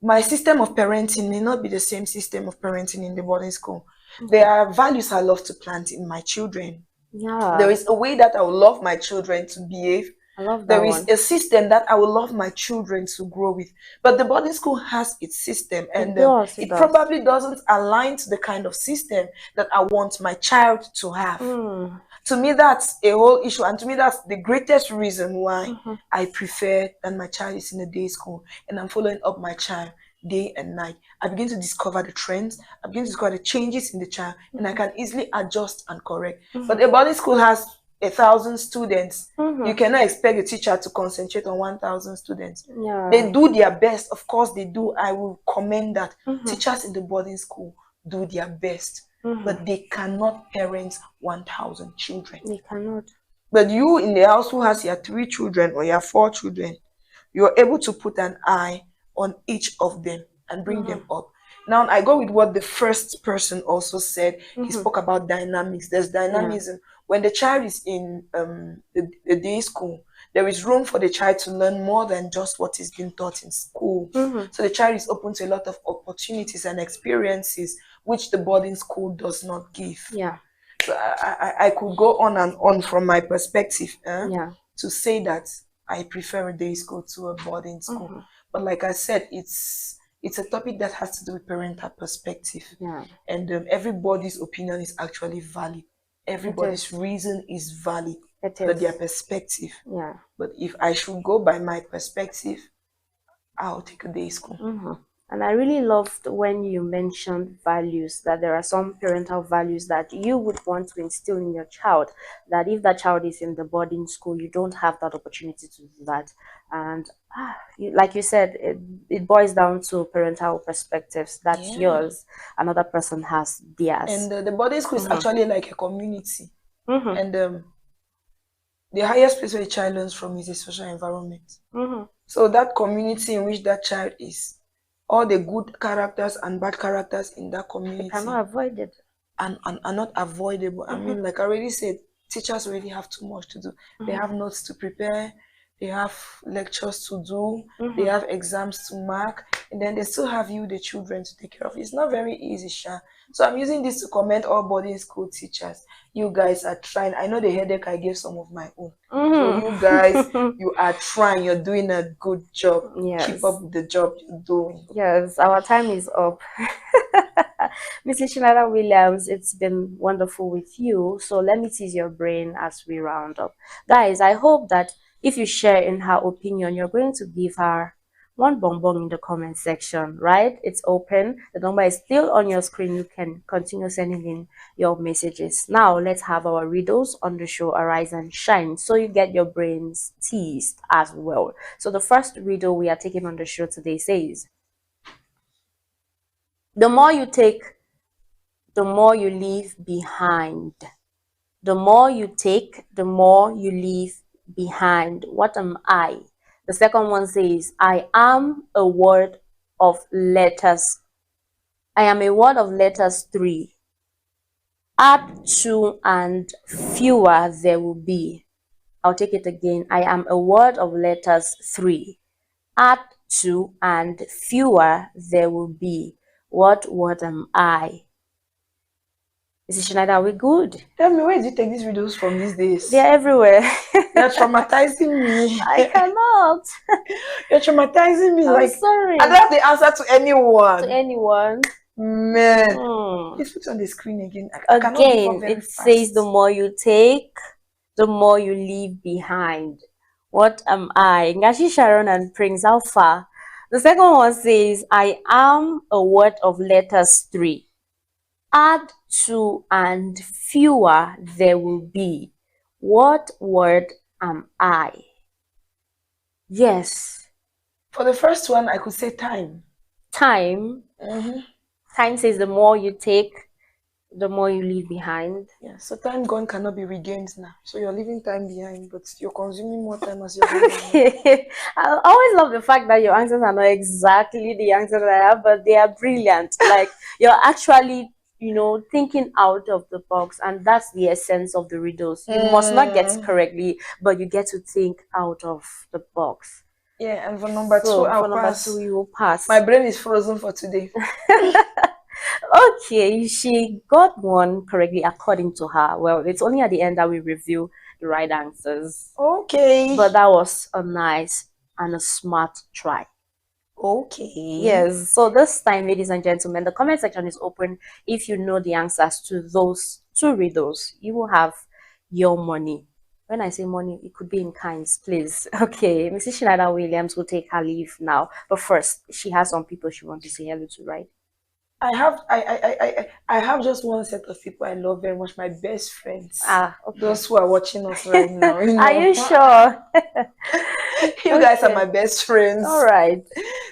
my system of parenting may not be the same system of parenting in the boarding school. There are values I love to plant in my children. Yeah. There is a way that I would love my children to behave. I love that There is one. a system that I would love my children to grow with. But the boarding school has its system, and It does. probably doesn't align to the kind of system that I want my child to have. To me, that's a whole issue, and to me, that's the greatest reason why I prefer that my child is in a day school and I'm following up my child day and night. I begin to discover the trends, I begin to discover the changes in the child, and I can easily adjust and correct. But a boarding school has 1,000 students. You cannot expect a teacher to concentrate on 1,000 students. Yeah. They do their best, of course they do. I will commend that. Teachers in the boarding school do their best. But they cannot parent 1,000 children. They cannot. But you in the house who has your 3 children or your 4 children, you're able to put an eye on each of them and bring them up. Now I go with what the first person also said. He spoke about dynamics. There's dynamism. When the child is in the day school, there is room for the child to learn more than just what is being taught in school. So the child is open to a lot of opportunities and experiences which the boarding school does not give. Yeah. So I could go on and on from my perspective to say that I prefer a day school to a boarding school. But like I said, it's a topic that has to do with parental perspective. Yeah. And everybody's opinion is actually valid. Everybody's reason is valid. For their perspective. Yeah. But if I should go by my perspective, I'll take a day school. And I really loved when you mentioned values, that there are some parental values that you would want to instill in your child, that if that child is in the boarding school, you don't have that opportunity to do that. And like you said, it boils down to parental perspectives. That's yours. Another person has theirs. And the boarding school is actually like a community. And the highest place where a child learns from is a social environment. So that community in which that child is, all the good characters and bad characters in that community cannot avoid it. And are not avoidable. I mean, like I already said, teachers already have too much to do. They have notes to prepare, they have lectures to do, they have exams to mark, and then they still have you, the children, to take care of. It's not very easy, Sha. So I'm using this to commend all boarding school teachers. You guys are trying. I know the headache I gave some of my own. So you guys, you are trying. You're doing a good job. Yes. Keep up with the job you're doing. Yes, our time is up. Mrs. Schneider Williams, it's been wonderful with you. So let me tease your brain as we round up. Guys, I hope that if you share in her opinion, you're going to give her one bonbon in the comment section, right? It's open. The number is still on your screen. You can continue sending in your messages. Now, let's have our riddles on the show Arise and Shine, so you get your brains teased as well. So the first riddle we are taking on the show today says, the more you take, the more you leave behind. The more you take, the more you leave behind. What am I? The second one says, I am a word of letters. I am a word of letters 3. Add 2 and fewer there will be. I'll take it again. I am a word of letters 3. Add 2 and fewer there will be. What word am I? Mrs. Schneider, are we good? Tell me, where did you take these videos from these days? They're everywhere. You're traumatizing me. I cannot. You're traumatizing me. I'm sorry. I don't have the answer to anyone. To anyone. Man. Please put it on the screen again. Again, it says the more you take, the more you leave behind. What am I? Ngashi Sharon and Prince Alpha. The second one says, I am a word of letters 3. Add 2 and fewer there will be. What word am I? Yes. For the first one, I could say time. Time. Time says the more you take, the more you leave behind. Yeah, so time gone cannot be regained now. So you're leaving time behind, but you're consuming more time as you're going along. Okay. I always love the fact that your answers are not exactly the answers I have, but they are brilliant. Like you're actually, thinking out of the box, and that's the essence of the riddles. You must not get it correctly, but you get to think out of the box. Yeah, and for number two, So I'll for number pass. 2, you will pass. My brain is frozen for today. Okay, she got one correctly according to her. Well, it's only at the end that we review the right answers. Okay. But that was a nice and a smart try. Okay. Yes, so this time, ladies and gentlemen, the comment section is open. If you know the answers to those 2 riddles, you will have your money. When I say money, it could be in kinds, please. Okay, Mrs. Schneider Williams will take her leave now. But first, she has some people she wants to say hello to, right? I have just one set of people I love very much, my best friends. Okay. Those who are watching us right now. Are you sure? You guys are my best friends. All right.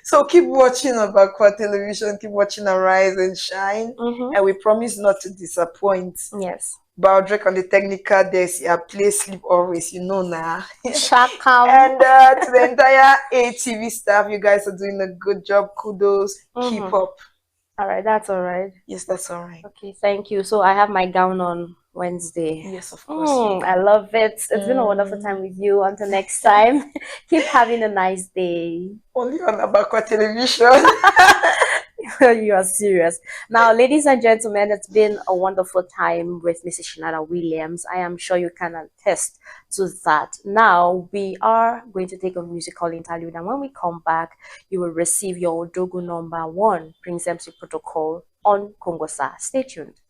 So keep watching ABAKWA television, keep watching Arise and Shine, and we promise not to disappoint. Yes. Baldrick on the technical desk, play sleep always, now. Shakam. And to the entire ATV staff, you guys are doing a good job. Kudos. Keep up. All right, that's all right. Yes, that's all right. Okay, thank you. So I have my gown on Wednesday. Yes, of course. I love it. It's been a wonderful time with you. Until next time, keep having a nice day. Only on ABAKWA television. You are serious. Now, ladies and gentlemen, it's been a wonderful time with Mrs. Schneider Williams. I am sure you can attest to that. Now, we are going to take a musical interlude, and when we come back, you will receive your Odogu number 1, Prince MC Protocol on Kongosa. Stay tuned.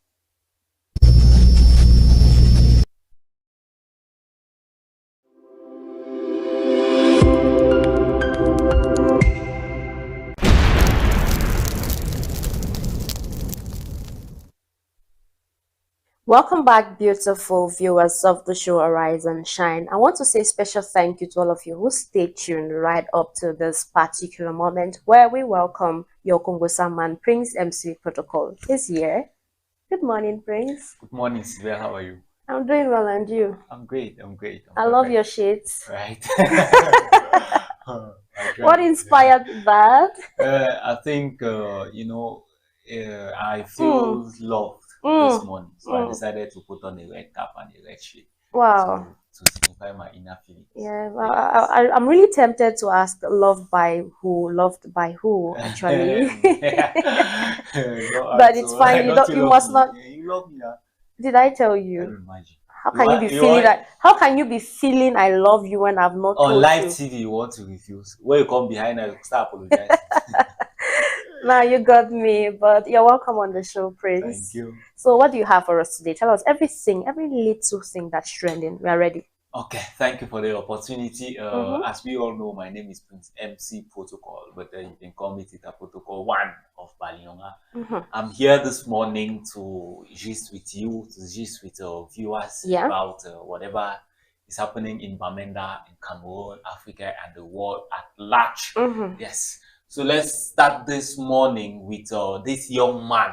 Welcome back, beautiful viewers of the show Arise and Shine. I want to say a special thank you to all of you who stayed tuned right up to this particular moment where we welcome your Kongosa man, Prince MC Protocol. He's here. Good morning, Prince. Good morning, Sylvia. How are you? I'm doing well, and you? I'm great. I'm great. I love your shades. Right. What inspired that? I think, I feel loved this morning. So I decided to put on a red cap and a red shade. Wow. To signify my inner feelings. Yeah, well, I'm really tempted to ask loved by who, actually. But it's fine. You must not. You love me, Did I tell you? I don't imagine. How can you be feeling that? How can you be feeling I love you when I've not told on live you? TV, you want to refuse. When you come behind, I start apologizing. Now you got me, but you're welcome on the show, Prince. Thank you. So what do you have for us today? Tell us everything, every little thing that's trending. We are ready. Okay, thank you for the opportunity. As we all know, my name is Prince MC Protocol, but you can call me Tita Protocol 1 of Balionga. I'm here this morning to gist with you, to gist with viewers about whatever is happening in Bamenda, in Cameroon, Africa, and the world at large. Yes. So let's start this morning with this young man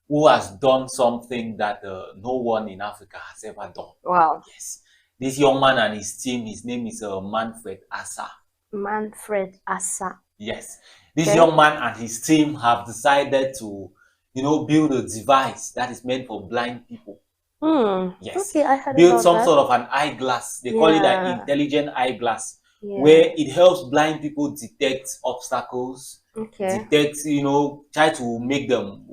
who has done something that no one in Africa has ever done. Wow. Yes. This young man and his team, his name is Manfred Assa. Manfred Assa. Yes. This young man and his team have decided to, build a device that is meant for blind people. Yes. Okay, I heard build about some that. sort of an eyeglass. They call it an intelligent eyeglass, where it helps blind people detect obstacles, detect, try to make them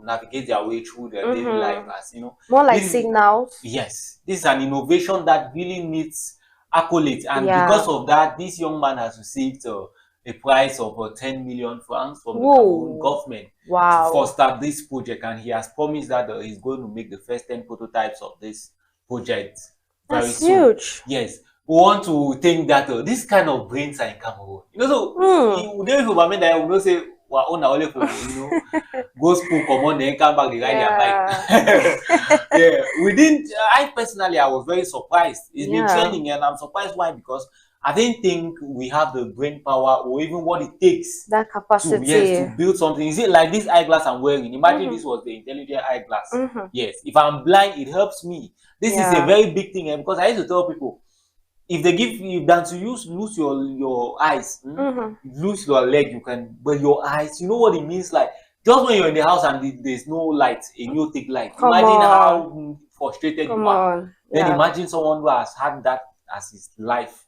navigate their way through their daily life as, more like signals. Yes. This is an innovation that really needs accolades. And because of that, this young man has received a prize of 10 million francs from the Cameroon government to foster this project. And he has promised that he's going to make the first 10 prototypes of this project very soon. Huge. Yes. We want to think that this kind of brains are in Cameroon. So we say, we're on our level, go school, come on, then come back, they ride their bike. I personally, I was very surprised. It's been trending, and I'm surprised why, because I didn't think we have the brain power or even what it takes That capacity. to build something. Is it like this eyeglass I'm wearing? Imagine this was the intelligent eyeglass. Yes, if I'm blind, it helps me. This is a very big thing, because I used to tell people, if they give you than to lose your eyes, lose your leg, you can, but your eyes, you know what it means? Like, just when you're in the house and there's no light, and you take light, imagine how frustrated you are. Then imagine someone who has had that as his life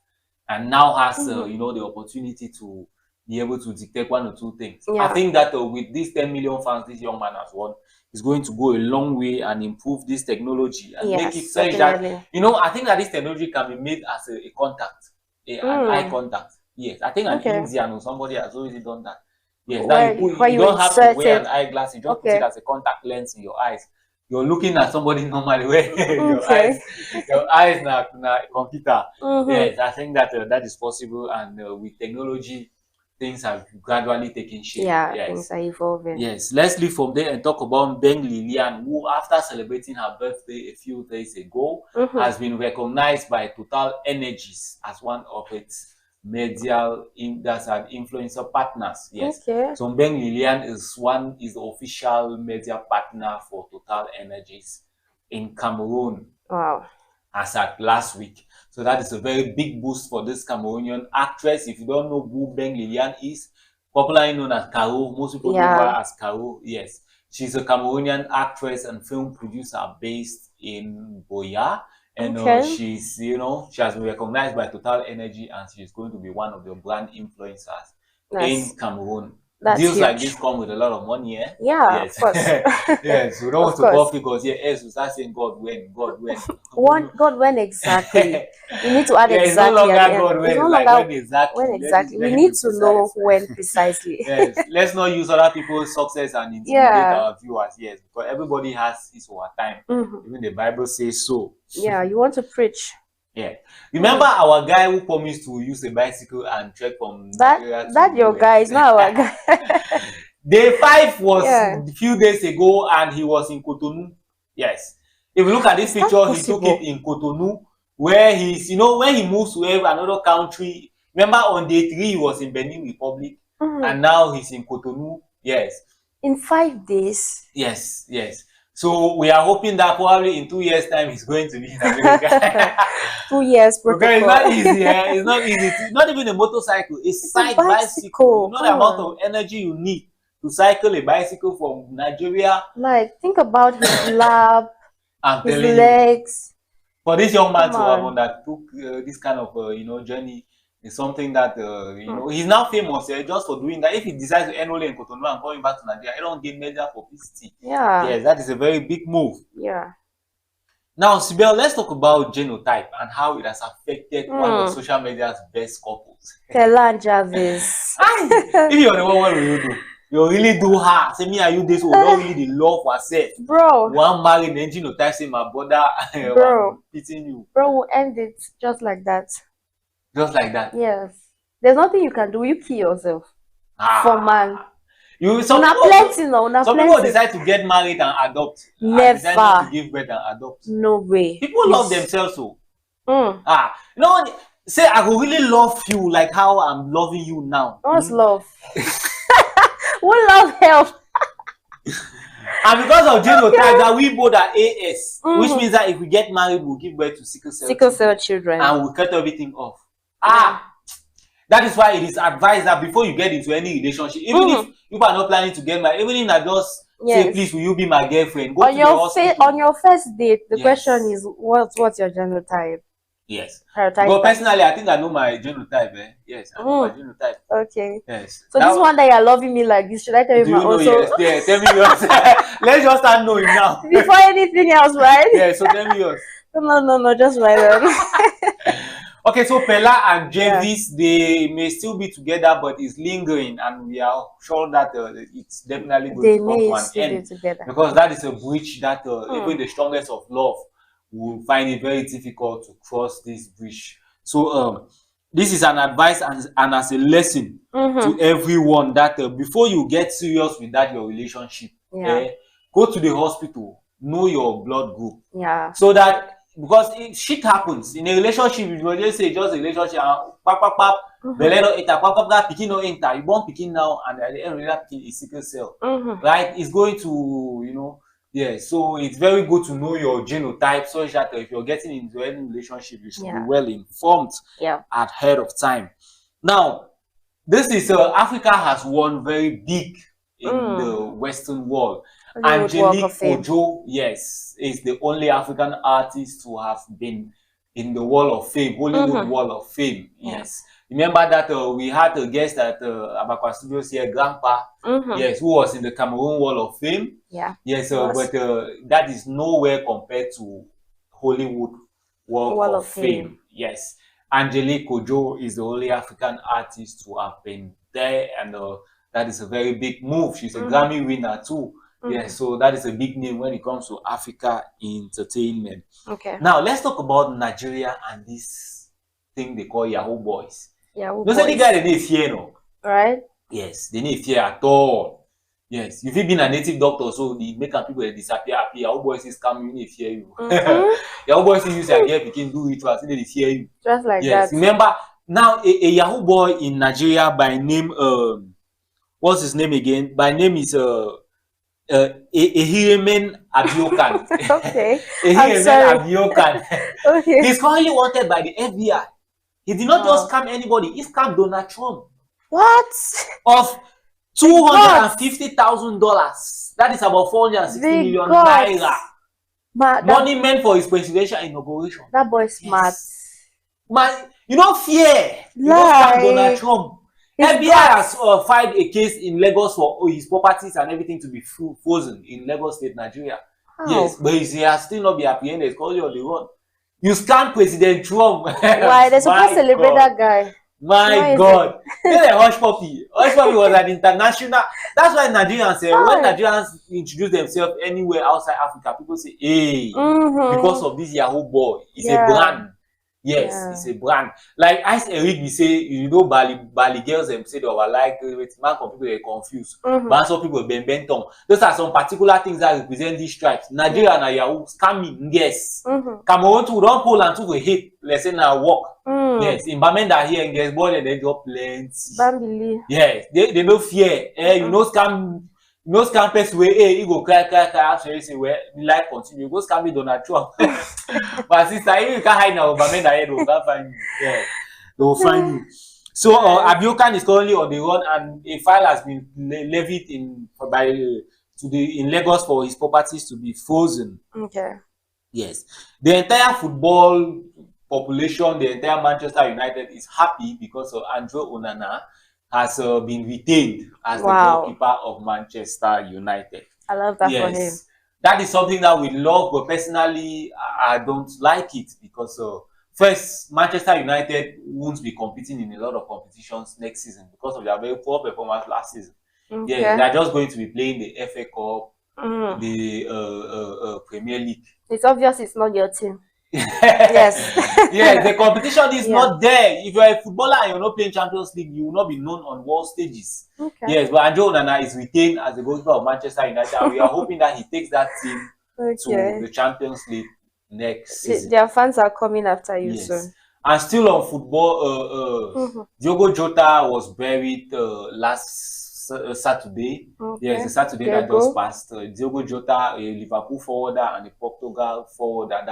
and now has you know, the opportunity to be able to detect one or two things. I think that with these 10 million fans this young man has won, is going to go a long way and improve this technology and make it such that, you know, I think that this technology can be made as a contact, an eye contact. Yes, I think an Indian or somebody has already done that. Yes, now you don't have to wear an eyeglass, you just put it as a contact lens in your eyes. You're looking at somebody normally where your eyes na computer. Yes, I think that that is possible, and with technology, things have gradually taken shape. Things are evolving. Yes, let's leave from there and talk about Beng Lilian, who, after celebrating her birthday a few days ago, has been recognized by Total Energies as one of its medial influencer partners. Yes. So Beng Lilian is the official media partner for Total Energies in Cameroon. Wow. As at last week. So that is a very big boost for this Cameroonian actress. If you don't know who Beng Lilian is, popularly known as Caro, most people know her as Caro. Yes. She's a Cameroonian actress and film producer based in Boya. And she's, you know, she has been recognized by Total Energy, and she's going to be one of the brand influencers in Cameroon. Deals like this come with a lot of money, eh? Yeah, yes. Of course. Yes, we don't want to call figures here. Yes, we start saying God when. God when exactly? You need to add exactly. It's no longer God when, like when exactly. When exactly. We need to know when precisely. Yes, let's not use other people's success and intimidate our viewers. Yes, because everybody has his or her time. Even the Bible says so. Yeah, you want to preach. Yeah. Remember our guy who promised to use a bicycle and trek from that your guy is not our guy. Day 5 was a few days ago, and he was in Cotonou. Yes. If you look at this picture, he took it in Cotonou, where he's, you know, when he moves to another country. Remember on day 3 he was in Benin Republic, and now he's in Cotonou. Yes. In 5 days. Yes, yes. So we are hoping that probably in 2 years' time he's going to be in America. 2 years protocol. It's not easy. It's not easy. Not even a motorcycle. It's side bicycle. You know the amount of energy you need to cycle a bicycle from Nigeria. Like, think about his lap, his legs. For this young man to have that took this kind of you know, journey is something that you know, he's now famous just for doing that. If he decides to enroll in Cotonou and coming back to Nigeria, he don't gain major publicity. Yes, that is a very big move. Now, Sibel, let's talk about genotype and how it has affected one of social media's best couples. Pella and Jarvis. If you're the one, what will you do? You really do her. Say me and you this will not really the love for herself. Bro. One married then genotype say my brother beating you. Bro, we'll end it just like that. Just like that. Yes. There's nothing you can do. You kill yourself. For man. Some people decide to get married and adopt. Never. Decide to give birth and adopt. No way. People love themselves so. You know, say I will really love you like how I'm loving you now. What's love? We love health. And because of genotype that we both are AS, which means that if we get married, we'll give birth to sickle cell children. And we'll cut everything off. That is why it is advised that before you get into any relationship, even if you are not planning to get married, even if I just say, please, will you be my girlfriend? Go to the hospital. On your first date, the question is, what's your genotype? Yes. But personally, I think I know my genotype. Yes, I know my genotype. Okay. Yes. So this one that you're loving me like this, should I tell you my also? Yes, yeah, tell me yours. Let's just start knowing now. Before anything else, right? Yeah, so tell me yours. No, just my own. Okay, so Pella and Jarvis, they may still be together, but it's lingering, and we are sure that it's definitely going to come to an end. Because that is a breach that even the strongest of love will find it very difficult to cross this bridge. So this is an advice and as a lesson to everyone that before you get serious with your relationship, go to the hospital, know your blood group, so that because shit happens in a relationship. You will just say just a relationship, pap pap pap, belle no enter, pap pap pap, pikin no enter. You born pikin now, and at the end of that pikin is sickle cell, right? It's going to, you know, yeah. So it's very good to know your genotype, so that if you're getting into any relationship, you should be well informed ahead of time. Now, this is Africa has won very big in the Western world. Angelique Ojo, yes, is the only African artist to have been in the Wall of Fame, Hollywood Wall of Fame. Yes. Remember that we had a guest at ABAKWA Studios here, Grandpa, yes, who was in the Cameroon Wall of Fame. Yeah. Yes, but that is nowhere compared to Hollywood Wall of Fame. Yes. Angelique Ojo is the only African artist to have been there, and that is a very big move. She's a Grammy winner too. Yes, so that is a big name when it comes to Africa entertainment. Okay. Now let's talk about Nigeria and this thing they call Yahoo boys. Yahoo boys. Those guys, they need fear, no? Right. Yes, they need fear at all. Yes, if you've been a native doctor, so the make people disappear happy. Yahoo boys is coming, you need fear you. Yahoo boys is use idea if can do it, so they fear you. Just like that. Remember now a Yahoo boy in Nigeria by name what's his name again? By name is Ehiremen Abiokan. Okay. Ehiremen Abiokan. Okay. He's currently wanted by the FBI. He did not just scam anybody, he scammed Donald Trump. What? Of $250,000. That is about 460 million naira. Money meant for his presidential inauguration. That boy is smart. Man, you know fear. You don't scam Donald Trump. FBI has filed a case in Lagos for his properties and everything to be frozen in Lagos State, Nigeria. Yes, but he has still not been apprehended. It's called on the run. You scam President Trump. Why? They're supposed to celebrate that guy. My God. You know the Hush Puppy. Hush Puppy was an international. That's why Nigerians say, when Nigerians introduce themselves anywhere outside Africa, people say, hey, because of this Yahoo boy. It's a brand. Yes, it's a brand. Like Ice Eric, we say, you know, Bali girls them say they were like, man, people are confused. But some people been bent on. Those are some particular things that represent these stripes. Nigeria and Yahoo scamming, yes. Cameroon to run Poland to the hit, let's say now walk. Yes, in Bamenda here in Gesbon and they drop plenty. Bambili. Yes, they no fear. You know scam. No scampers way, hey, you go cry, actually say, well, life continue. You go scam me Donald Trump. But sister, you can't hide now, but men are here, they will find you. Yeah, they will find you. So, Abiokan is currently on the run, and a file has been levied in Lagos for his properties to be frozen. Okay. Yes. The entire football population, the entire Manchester United is happy because of Andre Onana has been retained as the goalkeeper of Manchester United. I love that for him. That is something that we love, but personally, I don't like it because first, Manchester United won't be competing in a lot of competitions next season because of their very poor performance last season. Okay. Yeah, they're just going to be playing the FA Cup, the Premier League. It's obvious it's not your team. Yes. Yes, the competition is not there. If you're a footballer and you're not playing Champions League, you will not be known on world stages. Okay. Yes, but Andre Onana is retained as the goalkeeper of Manchester United, and we are hoping that he takes that team to the Champions League next season. Their fans are coming after you soon. And still on football, Diogo Jota was buried last Saturday. Yes, the Saturday that just passed. Diogo Jota, a Liverpool forwarder and a Portugal forwarder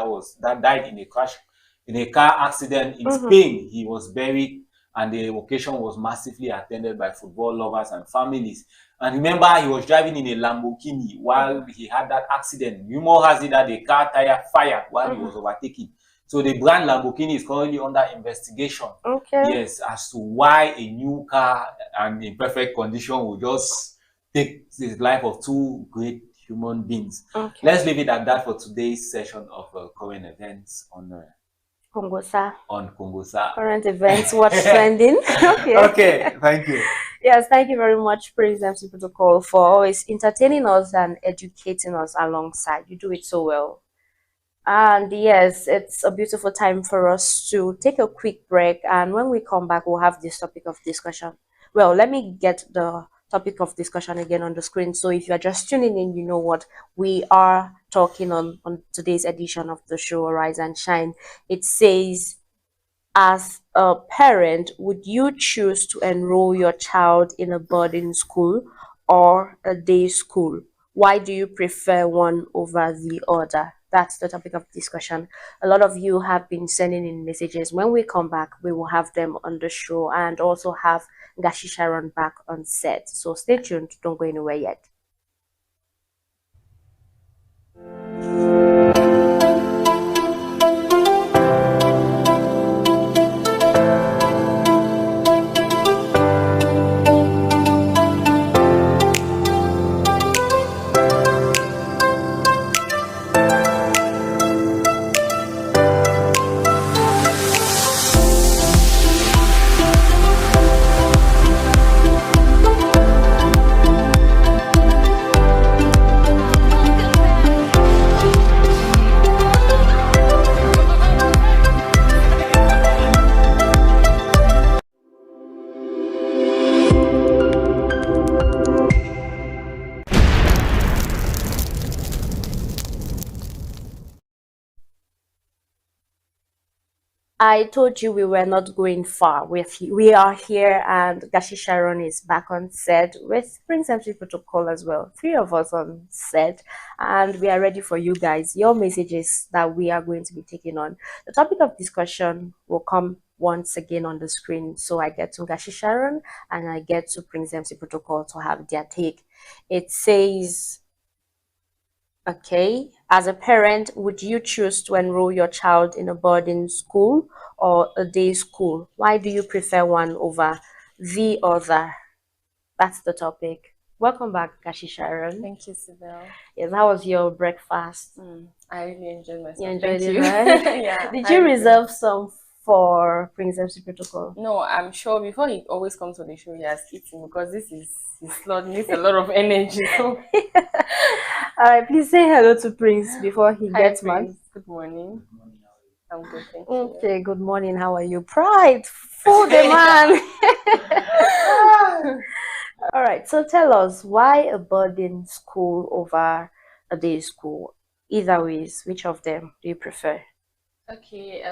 that died in a crash, in a car accident in Spain. He was buried, and the occasion was massively attended by football lovers and families. And remember, he was driving in a Lamborghini while he had that accident. Rumor has it that the car tire fired while he was overtaking. So the brand Lamborghini is currently under investigation. Okay. Yes, as to why a new car and in perfect condition will just take the life of two great human beings. Okay. Let's leave it at that for today's session of current events on Kongosa. On Kongosa. Current events, what's trending. Okay, thank you. Yes, thank you very much, Prince MC Protocol, for always entertaining us and educating us alongside. You do it so well. And yes, it's a beautiful time for us to take a quick break. And when we come back, we'll have this topic of discussion. Well, let me get the topic of discussion again on the screen. So if you are just tuning in, you know what we are talking on today's edition of the show Rise and Shine. It says, as a parent, would you choose to enroll your child in a boarding school or a day school? Why do you prefer one over the other? That's the topic of discussion. A lot of you have been sending in messages. When we come back, we will have them on the show and also have Gashi Sharon back on set. So stay tuned. Don't go anywhere yet. I told you we were not going far. We are here, and Gashi Sharon is back on set with Prince MC Protocol as well. 3 of us on set, and we are ready for you guys. Your messages that we are going to be taking on. The topic of discussion will come once again on the screen. So I get to Gashi Sharon and I get to Prince MC Protocol to have their take. It says, okay, as a parent, would you choose to enroll your child in a boarding school or a day school? Why do you prefer one over the other? That's the topic. Welcome back, Gashi Sharon. Thank you, Sibel. Yes, how was your breakfast? I really enjoyed myself. You enjoyed Thank it, you. right? Yeah. Did you reserve some for Prince MC Protocol? No, I'm sure before he always comes on the show, he has eaten, because this is his slot needs a lot of energy. So. All right, please say hello to Prince before he Hi, gets Prince. mad. Good morning. I'm good, thank you. Okay, good morning. How are you? Pride, food, man. All right, so tell us, why a boarding school over a day school? Either ways, which of them do you prefer? Okay,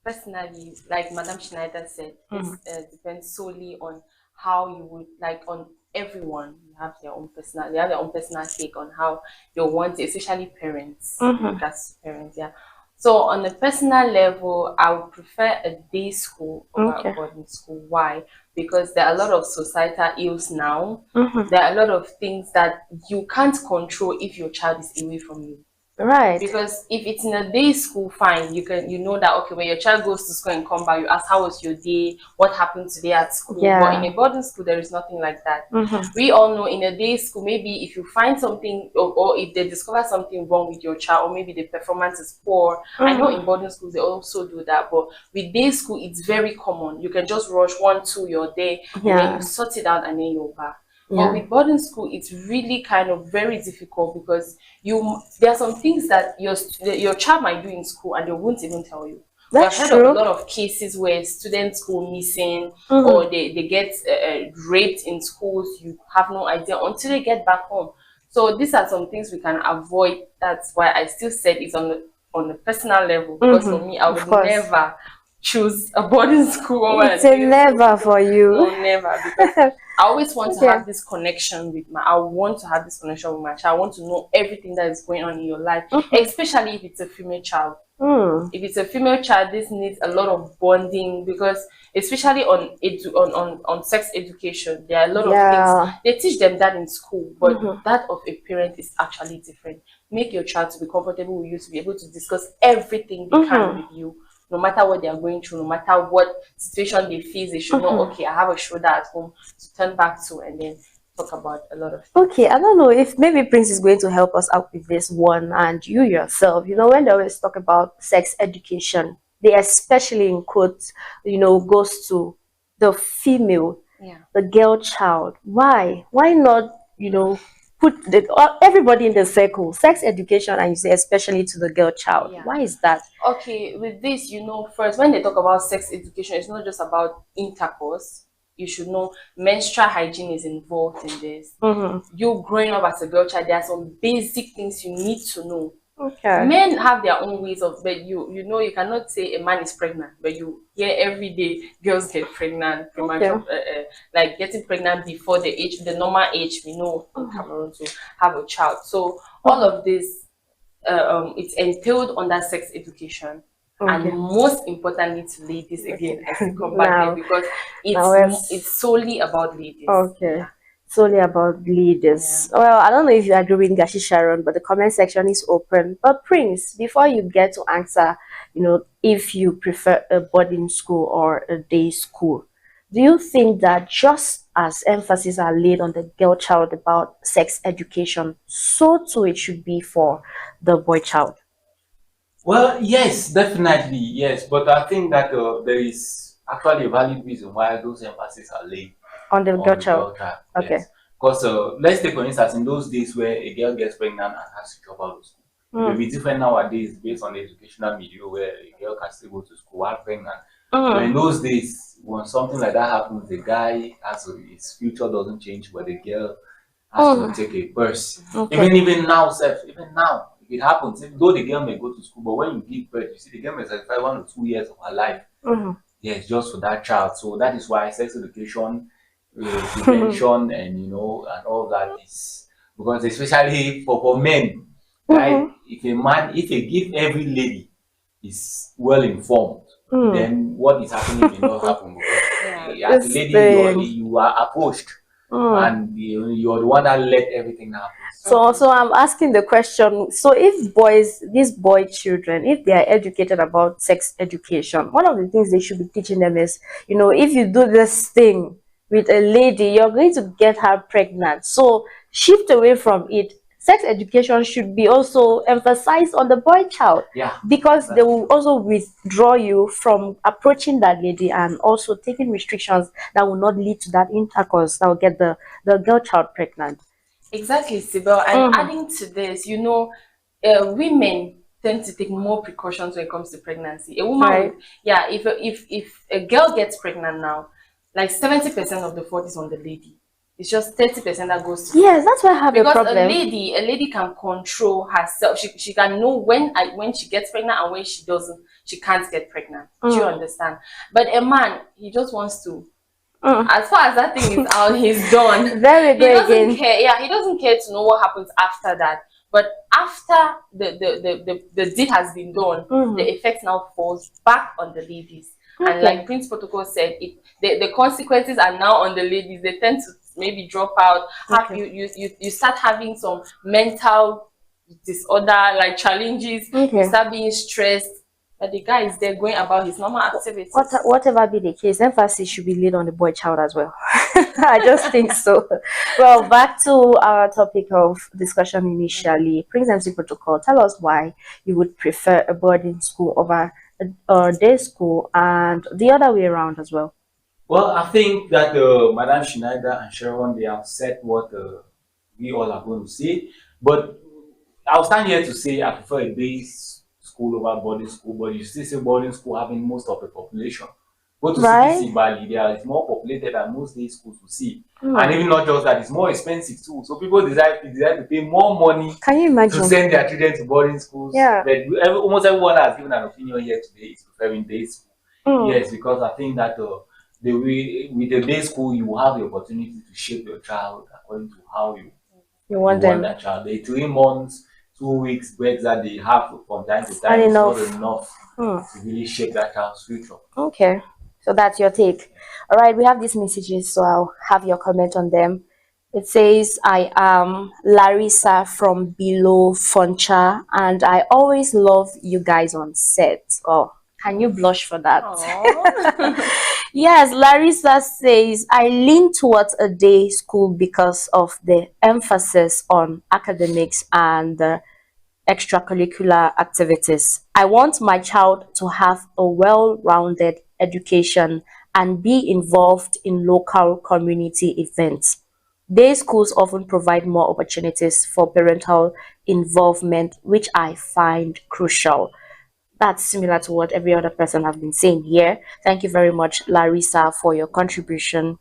personally, like Madam Schneider said, this depends solely on how you would like on everyone. You have their own personal, they have their own personal take on how they want it, especially parents. That's parents, yeah. So on a personal level, I would prefer a day school over a boarding school. Why? Because there are a lot of societal ills now. There are a lot of things that you can't control if your child is away from you. Right. Because if it's in a day school, fine, you know that, okay, when your child goes to school and come back, you ask, how was your day, what happened today at school? Yeah. But in a boarding school, there is nothing like that. We all know in a day school, maybe if you find something, or if they discover something wrong with your child, or maybe the performance is poor. I know in boarding schools they also do that, but with day school it's very common. You can just rush 1-2 your day, and then you sort it out, and then you're back. But with boarding school, it's really kind of very difficult, because there are some things that your child might do in school and they won't even tell you. That's I've heard true. of a lot of cases where students go missing, or they get raped in schools. You have no idea until they get back home. So these are some things we can avoid. That's why I still said it's on the personal level, because for me, I would never choose a boarding school over It's a never for you. No, never, because I always want to have this connection with I want to have this connection with my child. I want to know everything that is going on in your life, especially if it's a female child. If it's a female child, this needs a lot of bonding, because especially on sex education, there are a lot of things they teach them that in school, but that of a parent is actually different. Make your child to be comfortable with you, to be able to discuss everything they can with you. No matter what they are going through, no matter what situation they face, they should know, okay, I have a shoulder at home to turn back to, and then talk about a lot of things. Okay, I don't know if maybe Prince is going to help us out with this one, and you yourself, you know, when they always talk about sex education, they especially in quotes, you know, goes to the female, the girl child. Why not, you know, put everybody in the circle, sex education, and you say especially to the girl child? Why is that? Okay, with this, you know, first, when they talk about sex education, it's not just about intercourse. you should know menstrual hygiene is involved in this. You growing up as a girl child, there are some basic things you need to know. Okay. Men have their own ways of, but you know, you cannot say a man is pregnant, but you hear every day girls get pregnant, premature, like getting pregnant before the normal age we know in Cameroon to have a child. So all of this, it's entailed under sex education. And most importantly to ladies, again, I still come back there because it's solely about ladies. Okay. Yeah. Solely about ladies. Yeah. Well, I don't know if you agree with Gashi Sharon, but the comment section is open. But Prince, before you get to answer, you know, if you prefer a boarding school or a day school, do you think that just as emphasis are laid on the girl child about sex education, so too it should be for the boy child? Well, yes, definitely, yes. But I think that there is actually a valid reason why those emphasis are laid On the girl child. Okay. Yes. Because let's take for instance, in those days where a girl gets pregnant and has to drop out of school, it will be different nowadays based on the educational milieu where a girl can still go to school while pregnant. But in those days, when something like that happens, the guy his future doesn't change, but the girl has to take a birth. Even now, even now, if it happens, even though the girl may go to school, but when you give birth, you see the girl may sacrifice 1 or 2 years of her life. Yes, just for that child. So that is why sex education, prevention, and and all that is, because especially for men, right? If every lady is well informed, then what is happening may not happen. Because as a lady, you are approached, and you're the one that let everything happen. So I'm asking the question, so if these boy children, if they are educated about sex education, one of the things they should be teaching them is, if you do this thing with a lady, you're going to get her pregnant. So shift away from it. Sex education should be also emphasized on the boy child, because they will also withdraw you from approaching that lady and also taking restrictions that will not lead to that intercourse that will get the girl child pregnant. Exactly, Sibel. And adding to this, women tend to take more precautions when it comes to pregnancy. A woman, if a girl gets pregnant now, like 70% of the fault is on the lady. It's just 30% that goes to that's why I have a problem. Because a lady can control herself. She can know when she gets pregnant and when she doesn't, she can't get pregnant. Do you understand? But a man, he just wants to. As far as that thing is out, he's done. Very good. He doesn't care. Yeah, he doesn't care to know what happens after that. But after the deed has been done, the effect now falls back on the ladies. And like Prince Protocol said, the consequences are now on the ladies. They tend to maybe drop out. You start having some mental disorder, like challenges. You start being stressed. But the guy is there going about his normal activities. Whatever be the case, emphasis should be laid on the boy child as well. I just think so. Well, back to our topic of discussion initially. Prince MC Protocol, tell us why you would prefer a boarding school over a day school, and the other way around as well. Well, I think that Madam Schneider and Sharon, they have said what we all are going to say. But I'll stand here to say I prefer a day school over boarding school, but you still say boarding school having most of the population. Go to CBC Bali, there is more populated than most day schools will see. And even not just that, it's more expensive too. So people decide to pay more money. Can you imagine? To send their children to boarding schools. Yeah. But almost everyone has given an opinion here today is preferring day school. Yes, because I think that with the day school, you will have the opportunity to shape your child according to how you want that child. The 3 months, 2 weeks breaks that they have from time to time is not enough to really shape that child's future. Okay, so that's your take. All right, we have these messages, so I'll have your comment on them. It says, I am Larissa from below Foncha, and I always love you guys on set. Oh, can you blush for that? Yes, Larissa says, I lean towards a day school because of the emphasis on academics and extracurricular activities. I want my child to have a well-rounded education and be involved in local community events. Day schools often provide more opportunities for parental involvement, which I find crucial. That's similar to what every other person has been saying here. Thank you very much, Larissa, for your contribution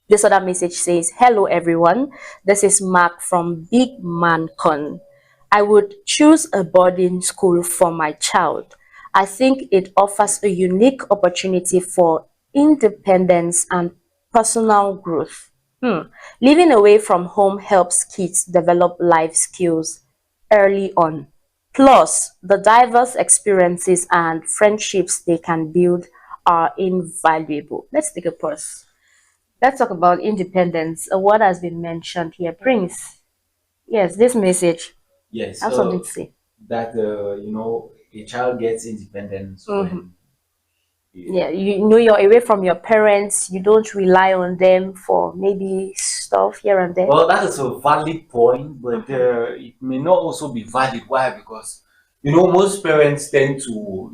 This other message says, "Hello everyone, this is Mark from Big Man Con. I would choose a boarding school for my child. I think it offers a unique opportunity for independence and personal growth. Living away from home helps kids develop life skills early on. Plus, the diverse experiences and friendships they can build are invaluable." Let's take a pause. Let's talk about independence. A word has been mentioned here. Prince, yes, this message. Yes, I have something to say. that a child gets independence when Yeah, you know you're away from your parents. You don't rely on them for maybe stuff here and there. well, that is a valid point, but it may not also be valid. Why? Because most parents tend to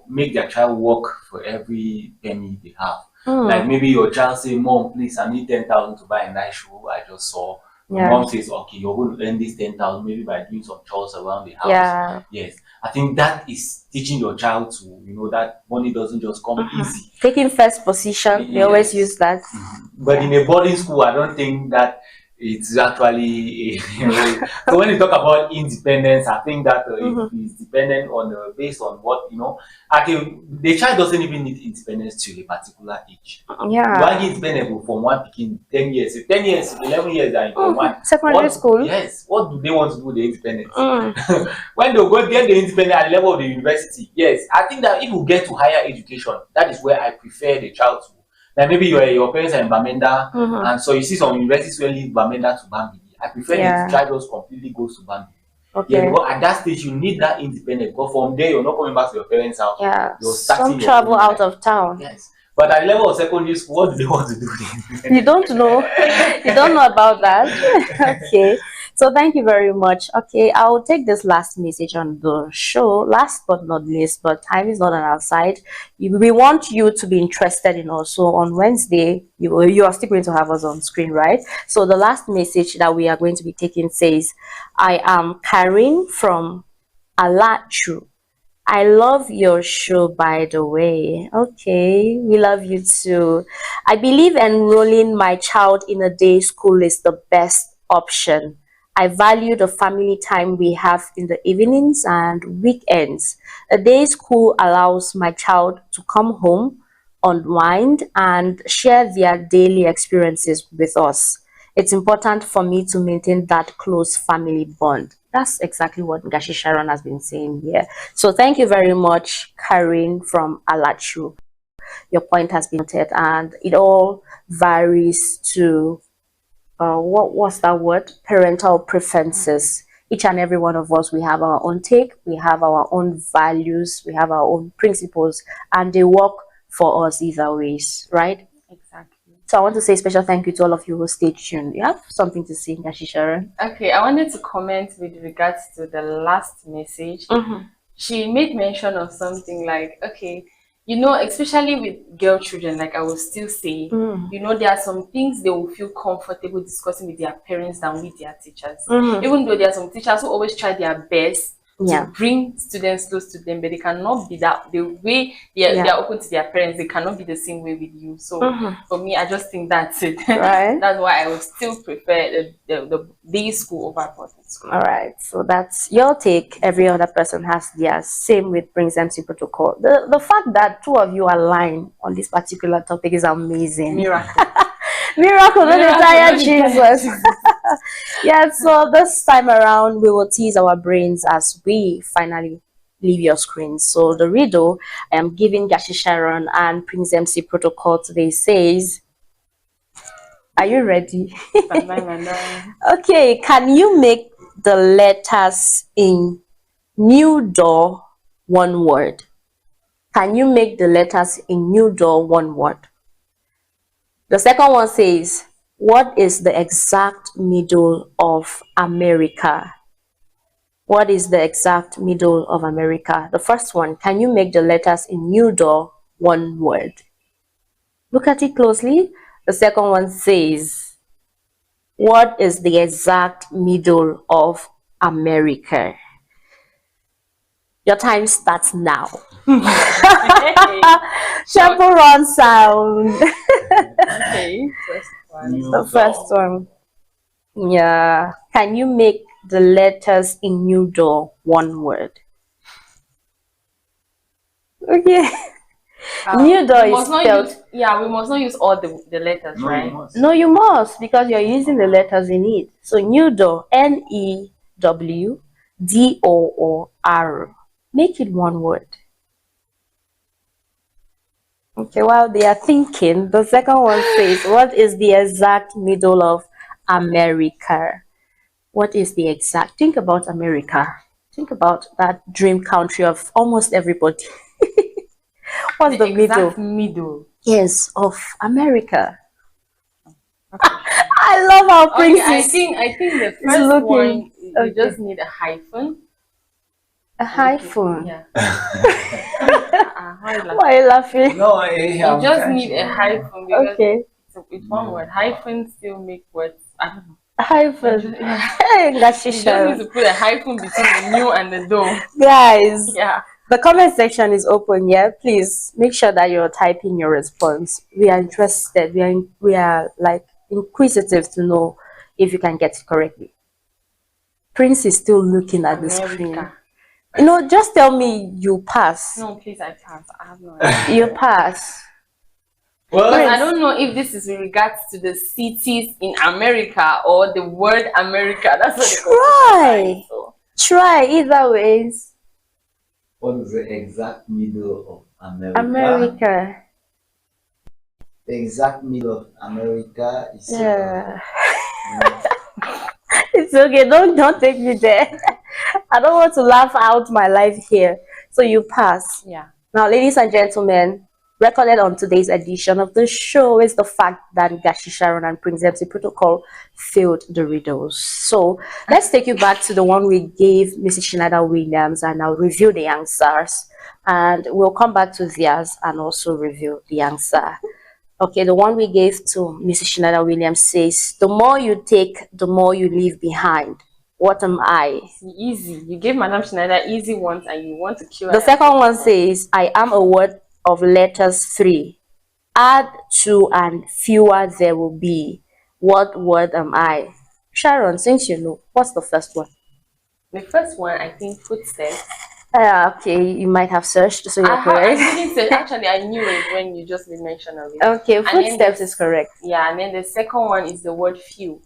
make their child work for every penny they have. Like maybe your child say, "Mom, please, I need 10,000 to buy a nice shoe I just saw." Yeah. Mom says, "Okay, you're going to earn this 10,000 maybe by doing some chores around the house." Yeah. Yes, I think that is teaching your child to that money doesn't just come easy. Taking first position, they always Yes. use that. But in a boarding school, I don't think that it's actually so when you talk about independence, I think that it is dependent on based on what okay, the child doesn't even need independence to a particular age. You are independent from one picking 10 years. If 10 years, 11 years are in one. Secondary school. Yes. What do they want to do with the independence? When they go get the independence at the level of the university, yes. I think that if you get to higher education, that is where I prefer the child to. Like maybe your parents are in Bamenda, and so you see some universities where leave Bamenda to Bambili. I prefer the child just completely goes to Bambili. Okay. Yeah, because at that stage you need that independence. Because from there you're not coming back to your parents' house. Yeah. You're starting Some travel out of town. Yes. But at the level of secondary school, what do they want to do then? You don't know. You don't know about that. Okay. So thank you very much. Okay, I'll take this last message on the show. Last but not least, but time is not on our side. We want you to be interested in also on Wednesday. You are still going to have us on screen, right? So the last message that we are going to be taking says, "I am Karen from Alachu. I love your show, by the way." Okay, we love you too. "I believe enrolling my child in a day school is the best option. I value the family time we have in the evenings and weekends. A day school allows my child to come home, unwind, and share their daily experiences with us. It's important for me to maintain that close family bond." That's exactly what Gashi Sharon has been saying here. So thank you very much, Karen from Alachu. Your point has been noted, and it all varies to what's that word? Parental preferences. Each and every one of us, we have our own take, we have our own values, we have our own principles, and they work for us either ways, right? Exactly. So I want to say a special thank you to all of you who stayed tuned. You have something to say, Gashi Sharon? Okay, I wanted to comment with regards to the last message. She made mention of something like, okay, especially with girl children, like I will still say, there are some things they will feel comfortable discussing with their parents than with their teachers. Even though there are some teachers who always try their best to bring students close to them, but they cannot be that the way they are open to their parents. They cannot be the same way with you. So for me, I just think that's it. Right. That's why I would still prefer the day school over boarding school. All right, so that's your take. Every other person has theirs. Same with Prince MC Protocol. The fact that two of you align on this particular topic is amazing. Miracle. Miracle, the entire Jesus. Yeah, so this time around we will tease our brains as we finally leave your screen. So the riddle I am giving Gashi Sharon and Prince MC Protocol today says, are you ready? Okay, can you make the letters in new door one word? Can you make the letters in new door one word? The second one says, what is the exact middle of America? What is the exact middle of America? The first one, can you make the letters in new door one word? Look at it closely. The second one says, what is the exact middle of America? Your time starts now. Chaperone sound. Okay. The first one. Yeah. Can you make the letters in new door one word? Okay. New door is spelled. We must not use all the letters, No, right? you must. No, you must, because you're using the letters in it. So new door, NEWDOOR. Make it one word. Okay, while they are thinking, the second one says, what is the exact middle of America? What is the exact? Think about America. Think about that dream country of almost everybody. What's the middle? Middle. Yes, of America. I love our princess. I think the first one, you just need a hyphen. A hyphen. Yeah. Why are you laughing? No, You just need a hyphen because Okay. it's one word. Hyphen still make words. I don't know. Hyphen. Hey, You just need to put a hyphen between the new and the door. Guys, Yeah. the comment section is open. Yeah, please make sure that you're typing your response. We are interested. We are like inquisitive to know if you can get it correctly. Prince is still looking at the screen. You know, just tell me you pass. No, please, I pass. I have no idea. You pass. Well, I don't know if this is with regards to the cities in America or the word America. That's what Try. Try either ways. what is the exact middle of America? America. The exact middle of America is. Yeah. It's okay. Don't take me there. I don't want to laugh out my life here. So you pass. Yeah. Now, ladies and gentlemen, recorded on today's edition of the show is the fact that Gashi Sharon and Prince MC Protocol failed the riddles. So let's take you back to the one we gave Mrs. Shinada Williams, and I'll review the answers. And we'll come back to theirs and also review the answer. Okay, the one we gave to Mrs. Shinada Williams says, the more you take, the more you leave behind. What am I? Easy. You gave Madam Schneider easy ones and you want to kill her. The second one says, I am a word of letters 3. Add 2 and fewer there will be. What word am I? Sharon, since you know, what's the first one? The first one, I think, footsteps. Okay, you might have searched, so you're correct. I didn't say, actually, I knew it when you just made mention of it. Okay, footsteps is correct. Yeah, and then the second one is the word few.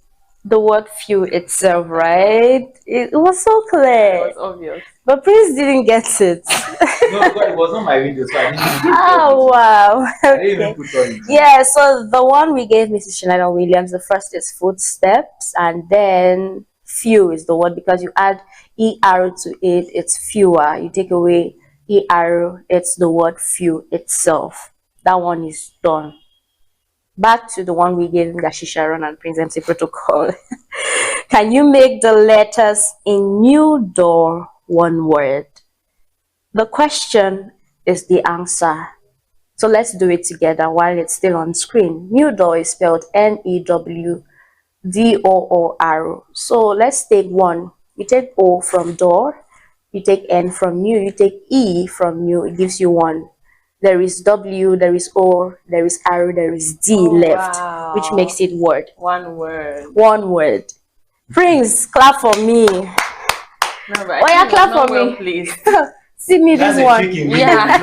The word few itself, right? It was so clear. It was obvious. But Prince didn't get it. No, because it was not my video, so I didn't. Oh, wow. I didn't even put on it. Yeah, so the one we gave Mrs. Schneider Williams, the first is footsteps, and then few is the word because you add ER to it, it's fewer. You take away ER, it's the word few itself. That one is done. Back to the one we gave Gashi Sharon and Prince MC Protocol. Can you make the letters in new door one word? The question is the answer. So let's do it together while it's still on screen. New door is spelled NEWDOOR. So let's take one. You take O from door, you take N from new, you take E from new, it gives you 1. There is W, there is O, there is R, there is D left, wow. Which makes it word. One word. One word. Prince, clap for me. No, Oh yeah, clap for me. Please. See me That's this a one. tricky Yeah.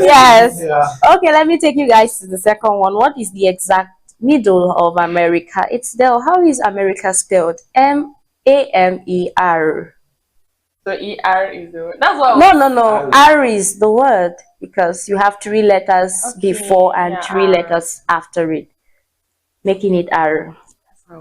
Yes. Yeah. Okay, let me take you guys to the second one. What is the exact middle of America? It's there. How is America spelled? M-A-M-E-R. So ER is the word. That's what. No. R is the word because you have 3 letters before and 3 letters after it, making it R.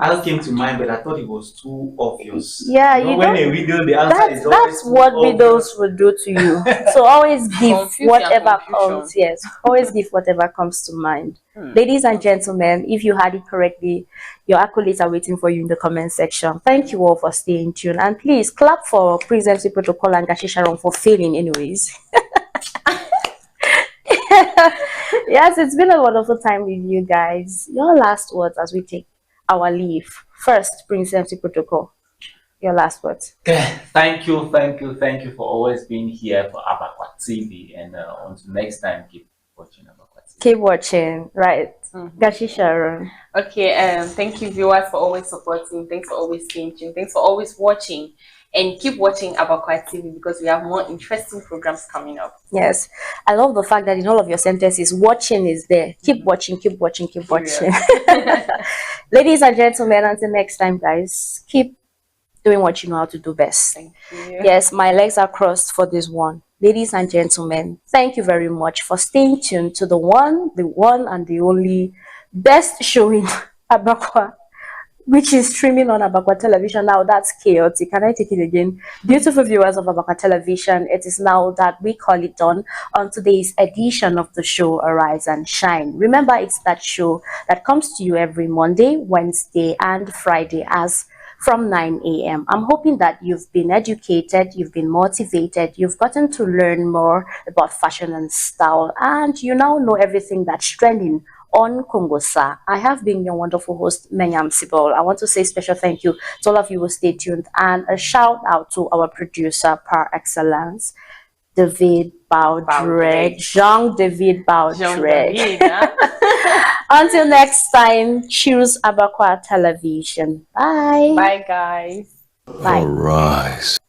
I came to mind, but I thought it was too obvious. Yeah, you know, when a video, the answer is always that's what videos will do to you. So always give whatever comes. Yes, always give whatever comes to mind. Ladies and gentlemen, if you had it correctly, your accolades are waiting for you in the comment section. Thank you all for staying tuned, and please clap for Prince MC Protocol and Gashi Sharon for failing anyways. Yes, it's been a wonderful time with you guys. Your last words as we take our leave. First, Prince MC Protocol, your last words. Thank you for always being here for ABAKWA TV, and until next time, keep watching ABAKWA TV. Keep watching, right? Gashi Sharon. Okay, thank you viewers for always supporting. Thanks for always staying tuned. Thanks for always watching. And keep watching ABAKWA TV because we have more interesting programs coming up. Yes. I love the fact that in all of your sentences, watching is there. Keep watching, keep watching, keep watching. Ladies and gentlemen, until next time, guys, keep doing what you know how to do best. Thank you. Yes, my legs are crossed for this one. Ladies and gentlemen, thank you very much for staying tuned to the one and the only best show in ABAKWA, which is streaming on ABAKWA television. Now that's chaotic. Can I take it again? Beautiful viewers of ABAKWA television, it is now that we call it done on today's edition of the show Arise and Shine. Remember, it's that show that comes to you every Monday, Wednesday, and Friday as from 9 a.m. I'm hoping that you've been educated, you've been motivated, you've gotten to learn more about fashion and style, and you now know everything that's trending on Kongosa. I have been your wonderful host, Menyam Sibol. I want to say special thank you to all of you who stay tuned, and a shout out to our producer par excellence, David Baudreg, Jean-David Baudreg. Until next time, choose ABAKWA television. Bye. Bye, guys. Bye. Arise.